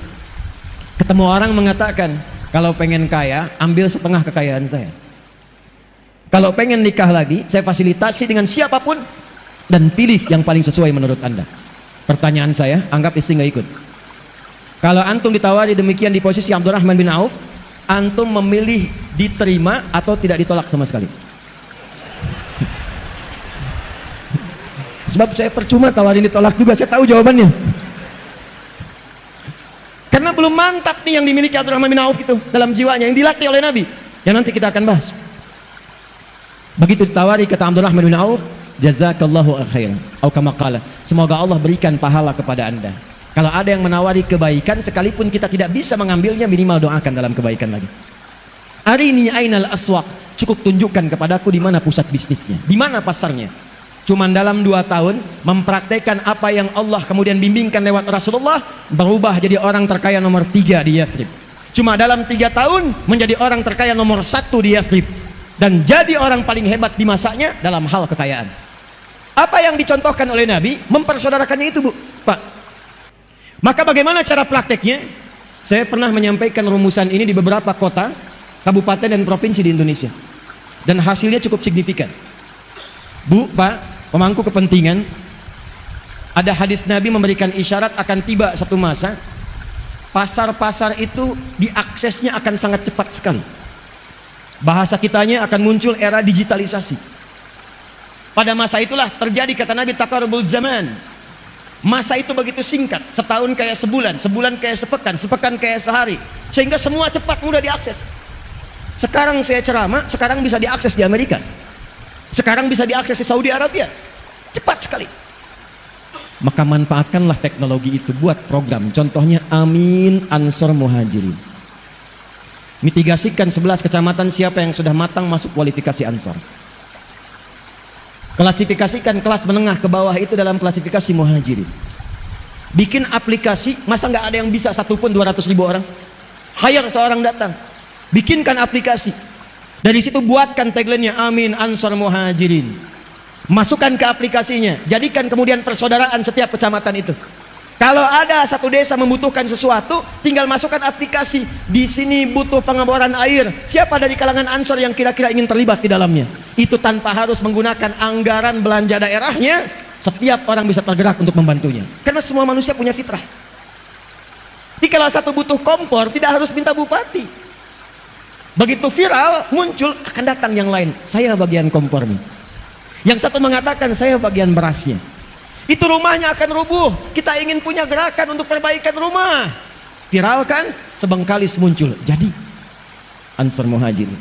ketemu orang mengatakan, kalau pengen kaya, ambil setengah kekayaan saya. Kalau pengen nikah lagi, saya fasilitasi dengan siapapun, dan pilih yang paling sesuai menurut Anda. Pertanyaan saya, anggap istri nggak ikut. Kalau antum ditawari demikian di posisi Abdurrahman bin Auf, antum memilih diterima atau tidak ditolak sama sekali? Sebab saya percuma tawarin ditolak juga, saya tahu jawabannya. Karena belum mantap nih yang dimiliki Abdurrahman bin Auf itu dalam jiwanya, yang dilatih oleh Nabi. Yang nanti kita akan bahas. Begitu ditawari kata Abdurrahman bin Auf, jazakallahu khairan, atau kama qala, semoga Allah berikan pahala kepada Anda. Kalau ada yang menawari kebaikan, sekalipun kita tidak bisa mengambilnya, minimal doakan dalam kebaikan lagi. Arini ainal aswaq, cukup tunjukkan kepadaku di mana pusat bisnisnya, di mana pasarnya. Cuman dalam 2 tahun mempraktekkan apa yang Allah kemudian bimbingkan lewat Rasulullah, berubah jadi orang terkaya nomor 3 di Yathrib. Cuma dalam 3 tahun menjadi orang terkaya nomor 1 di Yathrib, dan jadi orang paling hebat di masanya dalam hal kekayaan. Apa yang dicontohkan oleh Nabi, mempersaudarakannya itu, Bu, Pak. Maka bagaimana cara prakteknya? Saya pernah menyampaikan rumusan ini di beberapa kota, kabupaten dan provinsi di Indonesia, dan hasilnya cukup signifikan. Bu, Pak, pemangku kepentingan, ada hadis Nabi memberikan isyarat akan tiba satu masa pasar-pasar itu diaksesnya akan sangat cepat sekali. Bahasa kitanya akan muncul era digitalisasi. Pada masa itulah terjadi, kata Nabi, taqarrubul zaman. Masa itu begitu singkat, setahun kayak sebulan, sebulan kayak sepekan, sepekan kayak sehari, sehingga semua cepat, mudah diakses. Sekarang saya ceramah, sekarang bisa diakses di Amerika, sekarang bisa diakses di Saudi Arabia, cepat sekali. Maka manfaatkanlah teknologi itu buat program. Contohnya Amin Ansor Muhajirin. Mitigasikan 11 kecamatan siapa yang sudah matang masuk kualifikasi Ansor. Klasifikasikan kelas menengah ke bawah itu dalam klasifikasi Muhajirin. Bikin aplikasi, masa nggak ada yang bisa satupun 200.000 orang? Hire seorang datang, bikinkan aplikasi. Dari situ buatkan tagline-nya Amin Ansor Muhajirin. Masukkan ke aplikasinya, jadikan kemudian persaudaraan setiap kecamatan itu. Kalau ada satu desa membutuhkan sesuatu, tinggal masukkan aplikasi. Di sini butuh pengeboran air. Siapa dari kalangan Ansor yang kira-kira ingin terlibat di dalamnya? Itu tanpa harus menggunakan anggaran belanja daerahnya. Setiap orang bisa tergerak untuk membantunya. Karena semua manusia punya fitrah. Jadi kalau satu butuh kompor, tidak harus minta bupati. Begitu viral, muncul, akan datang yang lain. Saya bagian kompornya. Yang satu mengatakan, saya bagian berasnya. Itu rumahnya akan rubuh. Kita ingin punya gerakan untuk perbaikan rumah. Viral kan? Sebengkalis muncul. Jadi Ansor Muhajirin.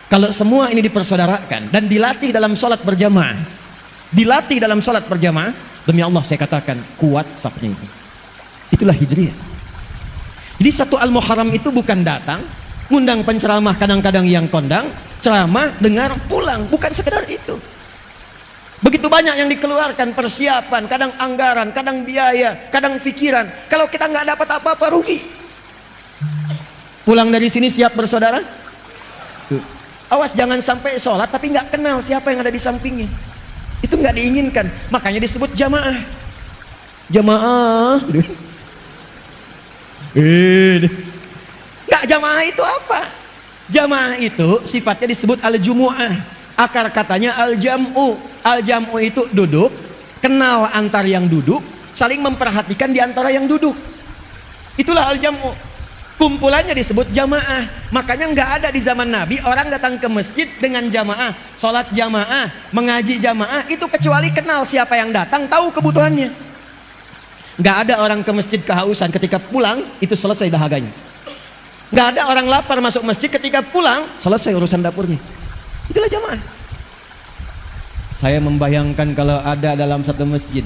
Kalau semua ini dipersaudarakan dan dilatih dalam sholat berjamaah, dilatih dalam sholat berjamaah, demi Allah saya katakan kuat safnya itu. Itulah hijriah. Jadi satu Al-Muharram itu bukan datang, ngundang penceramah kadang-kadang yang kondang, ceramah, dengar, pulang. Bukan sekedar itu. Begitu banyak yang dikeluarkan, persiapan, kadang anggaran, kadang biaya, kadang pikiran. Kalau kita nggak dapat apa-apa, rugi. Pulang dari sini siap bersaudara? Awas jangan sampai sholat tapi nggak kenal siapa yang ada di sampingnya. Itu nggak diinginkan. Makanya disebut jamaah. Jamaah. Nggak, jamaah itu apa? Jamaah itu sifatnya disebut al-jumu'ah. Akar katanya al-jam'u. Al-jam'u itu duduk, kenal antar yang duduk, saling memperhatikan di antara yang duduk. Itulah al-jam'u. Kumpulannya disebut jamaah. Makanya nggak ada di zaman Nabi orang datang ke masjid dengan jamaah, sholat jamaah, mengaji jamaah, itu kecuali kenal siapa yang datang, tahu kebutuhannya. Nggak ada orang ke masjid kehausan, ketika pulang itu selesai dahaganya. Nggak ada orang lapar masuk masjid, ketika pulang selesai urusan dapurnya. Itulah jamaah. Saya membayangkan kalau ada dalam satu masjid,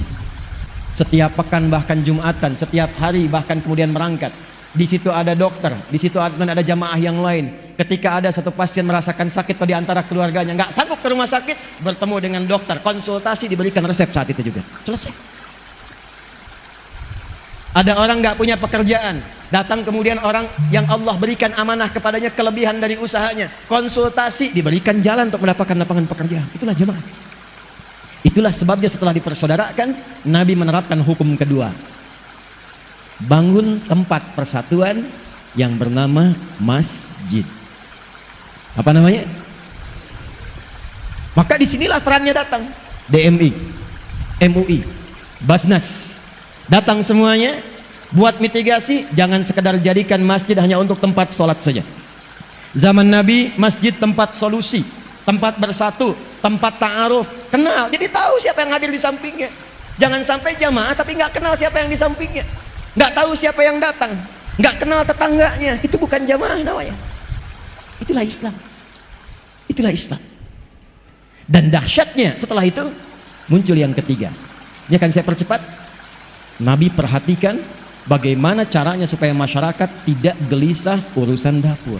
setiap pekan bahkan Jumatan, setiap hari bahkan kemudian berangkat. Di situ ada dokter, di situ ada jamaah yang lain. Ketika ada satu pasien merasakan sakit atau di antara keluarganya nggak sanggup ke rumah sakit, bertemu dengan dokter, konsultasi, diberikan resep saat itu juga. Selesai. Ada orang nggak punya pekerjaan, datang kemudian orang yang Allah berikan amanah kepadanya kelebihan dari usahanya, konsultasi, diberikan jalan untuk mendapatkan lapangan pekerjaan. Itulah jemaah. Itulah sebabnya setelah dipersaudarakan, Nabi menerapkan hukum kedua. Bangun tempat persatuan yang bernama masjid. Apa namanya? Maka disinilah perannya datang. DMI, MUI, Basnas. Datang semuanya, buat mitigasi, jangan sekedar jadikan masjid hanya untuk tempat sholat saja. Zaman Nabi, masjid tempat solusi, tempat bersatu, tempat ta'aruf, kenal, jadi tahu siapa yang hadir di sampingnya. Jangan sampai jamaah tapi nggak kenal siapa yang di sampingnya. nggak tahu siapa yang datang, nggak kenal tetangganya. Itu bukan jamaah namanya. Itulah Islam. Itulah Islam. Dan dahsyatnya setelah itu muncul yang ketiga. Ini akan saya percepat. Nabi perhatikan bagaimana caranya supaya masyarakat tidak gelisah urusan dapur.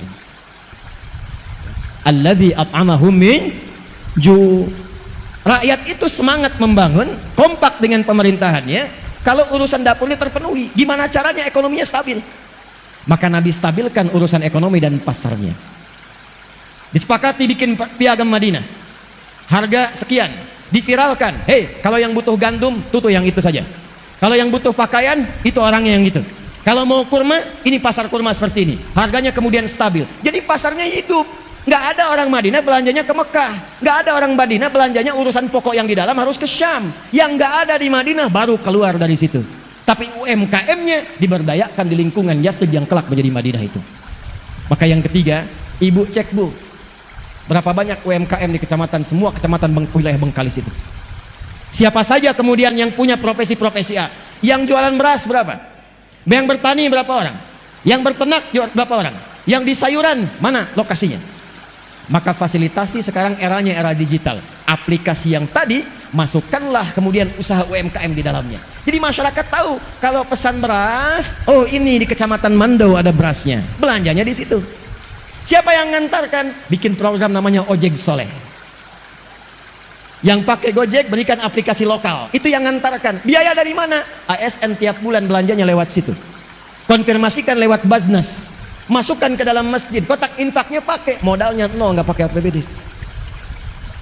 Alladzi at'amahum min ju'. Rakyat itu semangat membangun, kompak dengan pemerintahannya. Kalau urusan dapurnya terpenuhi, gimana caranya ekonominya stabil? Maka Nabi stabilkan urusan ekonomi dan pasarnya. Disepakati bikin piagam Madinah, harga sekian, diviralkan. Hei, kalau yang butuh gandum, tuh yang itu saja. Kalau yang butuh pakaian, itu orangnya yang gitu. Kalau mau kurma, ini pasar kurma seperti ini. Harganya kemudian stabil. Jadi pasarnya hidup. Nggak ada orang Madinah belanjanya ke Mekah. Nggak ada orang Madinah belanjanya urusan pokok yang di dalam harus ke Syam. Yang nggak ada di Madinah baru keluar dari situ. Tapi UMKM-nya diberdayakan di lingkungan Yathrib yang kelak menjadi Madinah itu. Maka yang ketiga, ibu cek bu, berapa banyak UMKM di kecamatan, semua kecamatan wilayah Bengkalis itu. Siapa saja kemudian yang punya profesi-profesi A. Yang jualan beras berapa? Yang bertani berapa orang? Yang berternak berapa orang? Yang di sayuran mana lokasinya? Maka fasilitasi sekarang eranya era digital. Aplikasi yang tadi masukkanlah kemudian usaha UMKM di dalamnya. Jadi masyarakat tahu kalau pesan beras, oh ini di kecamatan Mando ada berasnya, belanjanya di situ. Siapa yang ngantarkan? Bikin program namanya Ojek Soleh. Yang pakai Gojek berikan aplikasi lokal, itu yang ngantarkan. Biaya dari mana? ASN tiap bulan belanjanya lewat situ. Konfirmasikan lewat Baznas. Masukkan ke dalam masjid, kotak infaknya pakai, modalnya nol, nggak pakai APBD.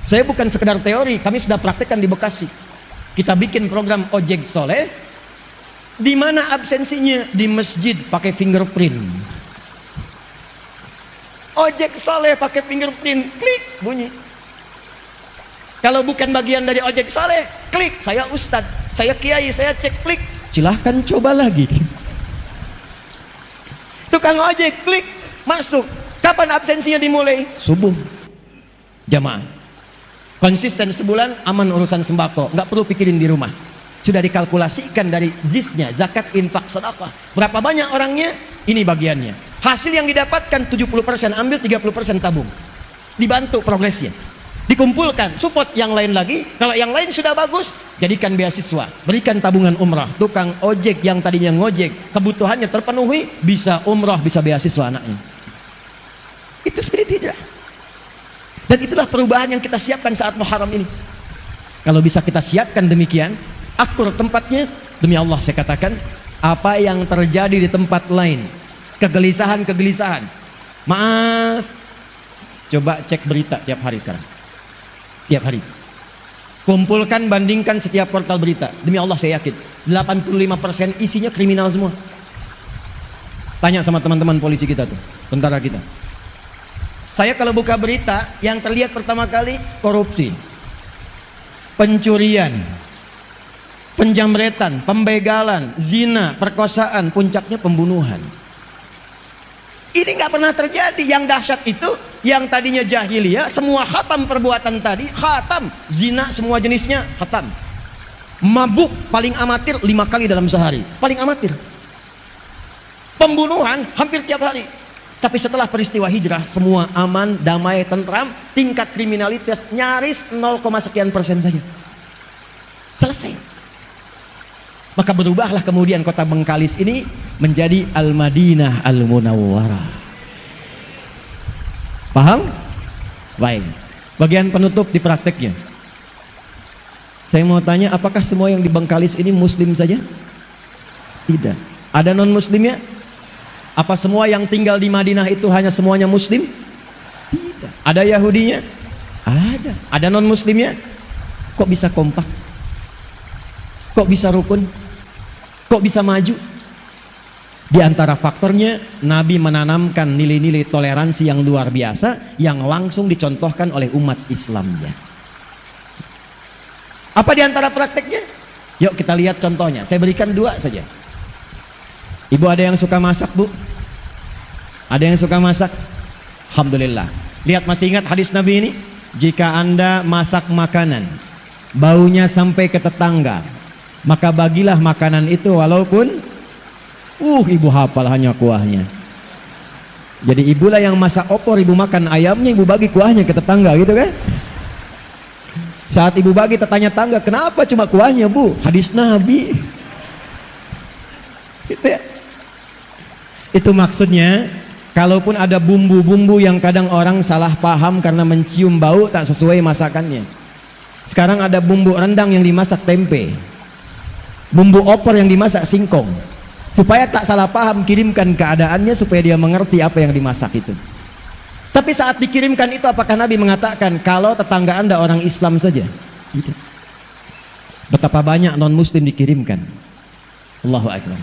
Saya bukan sekedar teori, kami sudah praktekkan di Bekasi. Kita bikin program Ojek Soleh, di mana absensinya di masjid pakai fingerprint. Ojek Soleh pakai fingerprint, klik bunyi. Kalau bukan bagian dari Ojek Soleh, klik. Saya ustadz, saya kiai, saya cek, klik. Silahkan coba lagi. Tukang ojek klik masuk. Kapan absensinya dimulai? Subuh. Jamaah. Konsisten sebulan aman urusan sembako, nggak perlu pikirin di rumah. Sudah dikalkulasikan dari zisnya, zakat, infak, sedekah. Berapa banyak orangnya? Ini bagiannya. Hasil yang didapatkan 70% ambil, 30% tabung. Dibantu progresnya. Dikumpulkan, support yang lain lagi. Kalau yang lain sudah bagus, jadikan beasiswa, berikan tabungan umrah. Tukang ojek yang tadinya ngojek, kebutuhannya terpenuhi, bisa umrah, bisa beasiswa anaknya. Itu spirit hijrah. Dan itulah perubahan yang kita siapkan saat Muharram ini. Kalau bisa kita siapkan demikian, akur tempatnya, demi Allah saya katakan, apa yang terjadi di tempat lain, kegelisahan-kegelisahan, maaf, coba cek berita tiap hari sekarang. Tiap hari kumpulkan, bandingkan setiap portal berita, demi Allah saya yakin 85% isinya kriminal semua. Tanya sama teman-teman polisi kita tuh, tentara kita. Saya kalau buka berita, yang terlihat pertama kali korupsi, pencurian, penjamretan, pembegalan, zina, perkosaan, puncaknya pembunuhan. Ini nggak pernah terjadi. Yang dahsyat itu, yang tadinya jahiliyah, semua khatam perbuatan tadi, khatam. Zina semua jenisnya, khatam. Mabuk paling amatir 5 kali dalam sehari, paling amatir. Pembunuhan hampir tiap hari. Tapi setelah peristiwa hijrah, semua aman, damai, tentram. Tingkat kriminalitas nyaris 0, sekian persen saja. Selesai. Maka berubahlah kemudian kota Bengkalis ini menjadi Al-Madinah Al-Munawwarah. Paham? Baik. Bagian penutup di prakteknya. Saya mau tanya, apakah semua yang di Bengkalis ini muslim saja? Tidak. Ada non-muslimnya? Apa semua yang tinggal di Madinah itu hanya semuanya muslim? Tidak. Ada Yahudinya? Ada. Ada non-muslimnya? Kok bisa kompak? Kok bisa rukun? Kok bisa maju? Di antara faktornya, Nabi menanamkan nilai-nilai toleransi yang luar biasa yang langsung dicontohkan oleh umat Islamnya. Apa di antara prakteknya? Yuk kita lihat contohnya. Saya berikan 2 saja. Ibu ada yang suka masak, Bu? Ada yang suka masak? Alhamdulillah. Lihat, masih ingat hadis Nabi ini? Jika Anda masak makanan, baunya sampai ke tetangga, maka bagilah makanan itu walaupun Ibu hafal hanya kuahnya. Jadi ibulah yang masak opor, ibu makan ayamnya, ibu bagi kuahnya ke tetangga gitu kan. Saat ibu bagi, tetangga, kenapa cuma kuahnya bu? Hadis Nabi. Gitu ya. Itu maksudnya, kalaupun ada bumbu-bumbu yang kadang orang salah paham karena mencium bau tak sesuai masakannya. Sekarang ada bumbu rendang yang dimasak tempe, bumbu opor yang dimasak singkong. Supaya tak salah paham, kirimkan keadaannya supaya dia mengerti apa yang dimasak itu. Tapi saat dikirimkan itu, apakah Nabi mengatakan kalau tetangga Anda orang Islam saja? Gitu. Betapa banyak non muslim dikirimkan. Allahu Akbar.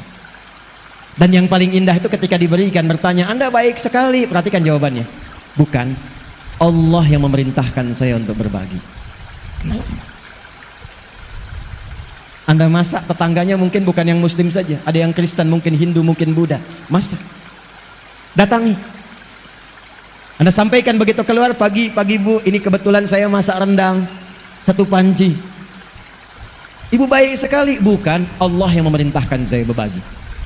Dan yang paling indah itu ketika diberikan, bertanya, Anda baik sekali. Perhatikan jawabannya. Bukan, Allah yang memerintahkan saya untuk berbagi. Anda masak, tetangganya mungkin bukan yang muslim saja, ada yang Kristen, mungkin Hindu, mungkin Buddha. Masak, datangi. Anda sampaikan begitu keluar, pagi bu, ini kebetulan saya masak rendang 1 panci. Ibu baik sekali. Bukan, Allah yang memerintahkan saya berbagi.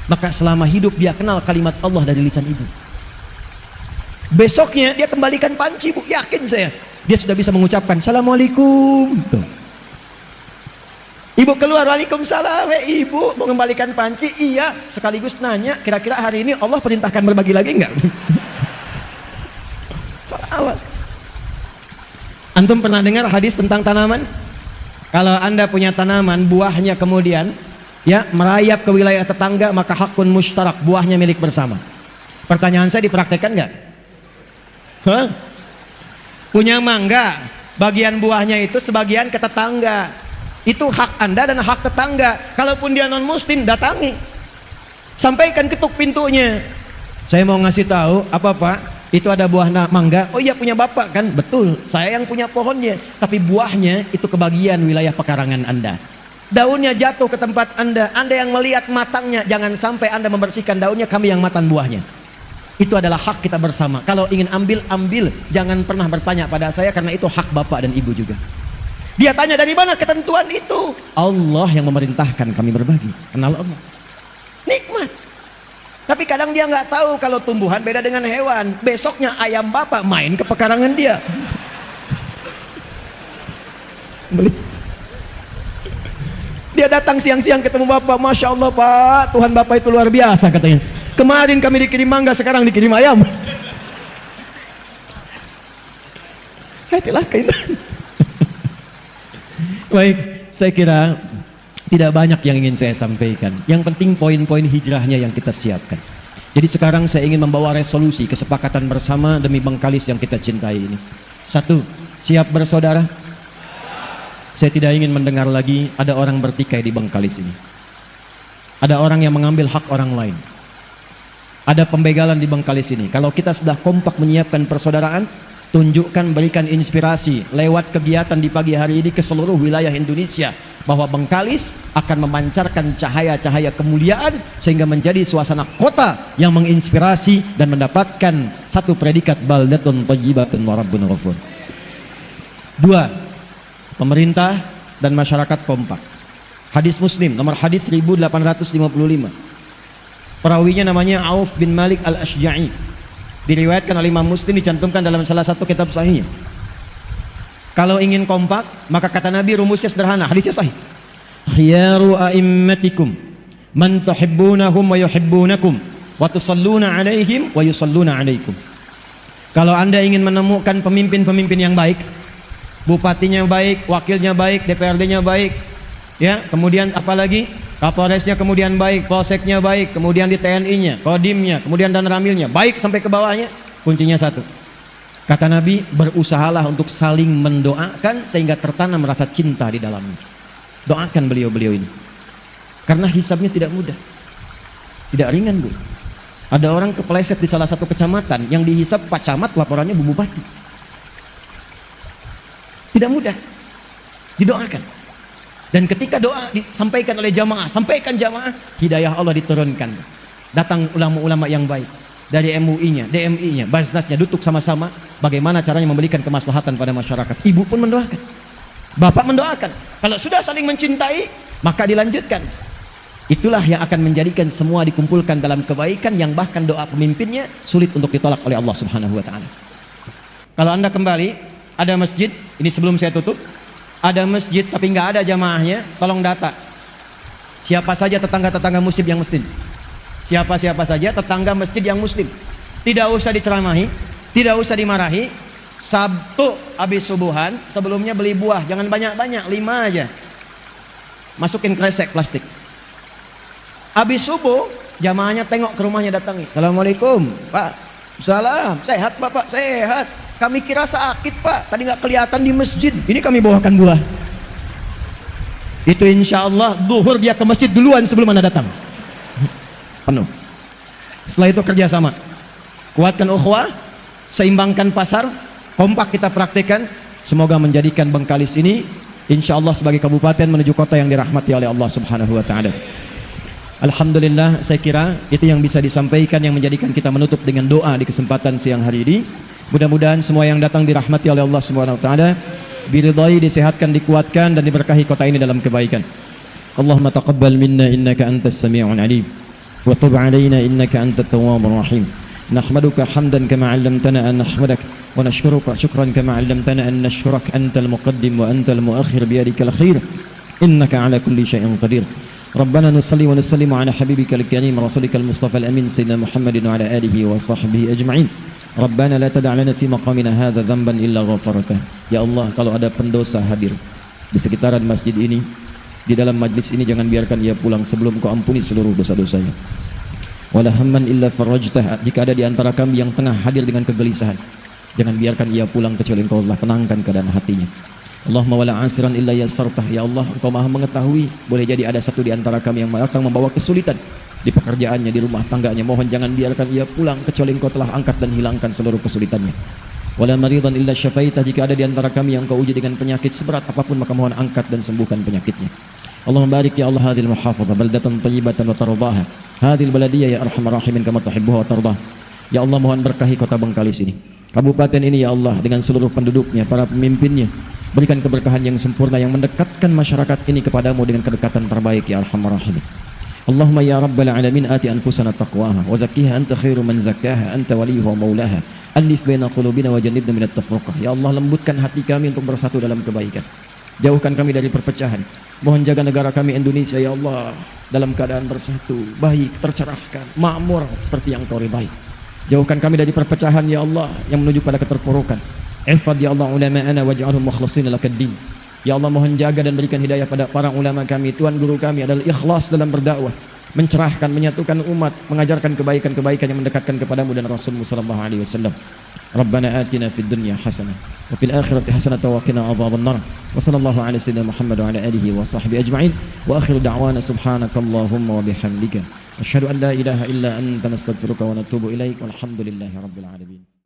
Maka selama hidup dia kenal kalimat Allah dari lisan ibu. Besoknya dia kembalikan panci bu, yakin saya, dia sudah bisa mengucapkan Assalamualaikum. Tuh. Ibu keluar, Waalaikumsalam. Ibu mau kembalikan panci? Iya. Sekaligus nanya, kira-kira hari ini Allah perintahkan berbagi lagi enggak? Awal. Antum pernah dengar hadis tentang tanaman? Kalau Anda punya tanaman, buahnya kemudian ya merayap ke wilayah tetangga, maka hakun mustarak, buahnya milik bersama. Pertanyaan saya, dipraktekkan nggak? Hah? Punya mangga, bagian buahnya itu sebagian ke tetangga. Itu hak Anda dan hak tetangga. Kalaupun dia non muslim, datangi, sampaikan, ketuk pintunya. Saya mau ngasih tahu, apa Pak? Itu ada buah mangga. Oh iya, punya bapak kan? Betul, saya yang punya pohonnya. Tapi buahnya itu kebagian wilayah pekarangan Anda. Daunnya jatuh ke tempat Anda. Anda yang melihat matangnya. Jangan sampai Anda membersihkan daunnya, kami yang makan buahnya. Itu adalah hak kita bersama. Kalau ingin ambil, ambil. Jangan pernah bertanya pada saya, karena itu hak bapak dan ibu juga. Dia tanya, dari mana ketentuan itu? Allah yang memerintahkan kami berbagi. Kenal Allah. Nikmat. Tapi kadang dia nggak tahu kalau tumbuhan beda dengan hewan. Besoknya ayam bapak main ke pekarangan dia. Dia datang siang-siang ketemu bapak. Masya Allah Pak, Tuhan bapak itu luar biasa katanya. Kemarin kami dikirim mangga, sekarang dikirim ayam. Itulah keindahan. Baik, saya kira tidak banyak yang ingin saya sampaikan. Yang penting poin-poin hijrahnya yang kita siapkan. Jadi sekarang saya ingin membawa resolusi kesepakatan bersama demi Bengkalis yang kita cintai ini. 1, siap bersaudara? Saya tidak ingin mendengar lagi ada orang bertikai di Bengkalis ini. Ada orang yang mengambil hak orang lain. Ada pembegalan di Bengkalis ini. Kalau kita sudah kompak menyiapkan persaudaraan, tunjukkan, berikan inspirasi lewat kegiatan di pagi hari ini ke seluruh wilayah Indonesia, bahwa Bengkalis akan memancarkan cahaya-cahaya kemuliaan sehingga menjadi suasana kota yang menginspirasi dan mendapatkan satu predikat baldatun thayyibatun wa rabbun ghafur. 2, pemerintah dan masyarakat kompak. Hadis Muslim nomor hadis 1855. Perawinya namanya Auf bin Malik al-Ashja'i. Diriwayatkan oleh Imam Muslim, dicantumkan dalam salah satu kitab sahihnya. Kalau ingin kompak, maka kata Nabi rumusnya sederhana, hadisnya sahih. Khiyaru a'immatikum man tuhibbunahum wa yuhibbunakum wa tusalluna alaihim wa yusalluna alaikum. Kalau Anda ingin menemukan pemimpin-pemimpin yang baik, bupatinya baik, wakilnya baik, DPRD-nya baik, ya, kemudian apalagi Kapolresnya kemudian baik, Polseknya baik, kemudian di TNI-nya, Kodimnya, kemudian dan Ramilnya baik sampai ke bawahnya, kuncinya 1. Kata Nabi, berusahalah untuk saling mendoakan sehingga tertanam rasa cinta di dalamnya. Doakan beliau-beliau ini, karena hisabnya tidak mudah, tidak ringan bu. Ada orang kepleset di salah satu kecamatan, yang dihisab Pak Camat, laporannya Bu Bupati. Tidak mudah, didoakan. Dan ketika doa disampaikan oleh jamaah, sampaikan jamaah, hidayah Allah diturunkan. Datang ulama-ulama yang baik dari MUI-nya, DMI-nya, Basnasnya, duduk sama-sama bagaimana caranya memberikan kemaslahatan pada masyarakat. Ibu pun mendoakan, bapak mendoakan. Kalau sudah saling mencintai, maka dilanjutkan. Itulah yang akan menjadikan semua dikumpulkan dalam kebaikan, yang bahkan doa pemimpinnya sulit untuk ditolak oleh Allah Subhanahu wa taala. Kalau Anda kembali, ada masjid, ini sebelum saya tutup, ada masjid tapi nggak ada jamaahnya, tolong data. Siapa saja tetangga-tetangga muslim yang muslim. Siapa saja tetangga masjid yang muslim. Tidak usah diceramahi, tidak usah dimarahi. Sabtu habis subuhan, sebelumnya beli buah, jangan banyak-banyak, 5 aja. Masukin kresek plastik. Habis subuh, jamaahnya tengok ke rumahnya, datangi. Assalamualaikum, Pak. Salam, sehat Bapak? Sehat. Kami kira sakit Pak, tadi nggak kelihatan di masjid. Ini kami bawakan buah. Itu insya Allah zuhur dia ke masjid duluan sebelum Anda datang. Penuh. Setelah itu kerjasama, kuatkan ukhuwah, seimbangkan pasar, kompak kita praktekkan. Semoga menjadikan Bengkalis ini insya Allah sebagai kabupaten menuju kota yang dirahmati oleh Allah Subhanahu wa taala. Alhamdulillah, saya kira itu yang bisa disampaikan, yang menjadikan kita menutup dengan doa di kesempatan siang hari ini. Mudah-mudahan semua yang datang dirahmati oleh Allah Subhanahu wa taala, diridhai, disehatkan, dikuatkan, dan diberkahi kota ini dalam kebaikan. Allahumma taqabbal minna innaka antas sami'un alim wa tub 'alaina innaka antat tawwabur rahim. Nahmaduka hamdan kama 'allamtana an nahmadak wa nashkuruka syukran kama 'allamtana an nashkurak, antal muqaddim wa antal muakhir biyadikal khair innaka 'ala kulli syai'in qadir. Rabbana nusalli wa nusallimu 'ala habibikal karim rasulikal mustafa al-amin sayyidina Muhammadin wa 'ala alihi wa sahbihi ajma'in. Rabbana la tada' lana fi maqamina hadza dhanban illa ghafartah. Ya Allah, kalau ada pendosa hadir di sekitaran masjid ini, di dalam majlis ini, jangan biarkan ia pulang sebelum Kau ampuni seluruh dosa-dosanya. Wala hamman illa farajtah. Jika ada di antara kami yang tengah hadir dengan kegelisahan, jangan biarkan ia pulang kecuali Engkau telah tenangkan keadaan hatinya. Allahumma wala asiran illa yassartah. Ya Allah, Engkau Maha mengetahui, boleh jadi ada satu di antara kami yang akan membawa kesulitan di pekerjaannya, di rumah tangganya. Mohon jangan biarkan ia pulang kecuali Engkau telah angkat dan hilangkan seluruh kesulitannya. Wala maridan illa syafaitah. Jika ada di antara kami yang Kau uji dengan penyakit seberat apapun, maka mohon angkat dan sembuhkan penyakitnya. Allahumma barik ya Allah hadhil muhafadzah baldatan thayyibatan wa tardaha, hadhil baladiyah ya arhamar rahimin kama tuhibbuha wa tardah. Ya Allah, mohon berkahi kota Bengkalis ini, kabupaten ini ya Allah, dengan seluruh penduduknya, para pemimpinnya. Berikan keberkahan yang sempurna yang mendekatkan masyarakat ini kepadamu dengan kedekatan terbaik ya arhamar rahimin. Allahumma ya rabbal alamin ati anfusana taqwaha wa zakkiha anta khairu man zakkaha anta waliyuha wa maulaha. Alif baina qulubina wa jannibna minat tafruqah. Ya Allah, lembutkan hati kami untuk bersatu dalam kebaikan. Jauhkan kami dari perpecahan. Mohon jaga negara kami Indonesia ya Allah dalam keadaan bersatu, baik, tercerahkan, makmur seperti yang Kau ridai. Jauhkan kami dari perpecahan ya Allah yang menuju pada keterpurukan. Ihfadz ya Allah ulama'ana waj'alhum mukhlishina lakad-din. Ya Allah, mohon jaga dan berikan hidayah pada para ulama kami. Tuan guru kami adalah ikhlas dalam berdakwah, mencerahkan, menyatukan umat, mengajarkan kebaikan-kebaikan yang mendekatkan kepadamu dan Rasulmu sallallahu alaihi wasallam. Rabbana atina fid dunya hasanah wa fil akhirati hasanah wa qina adzabannar. Wa sallallahu ala sayyidina Muhammad wa ala alihi wa sahbihi ajma'in. Wa akhiru da'wana subhanakallahumma wa bihamdika asyhadu an la ilaha illa anta nastaghfiruka wa natubu ilaik. Walhamdulillahi rabbil alamin.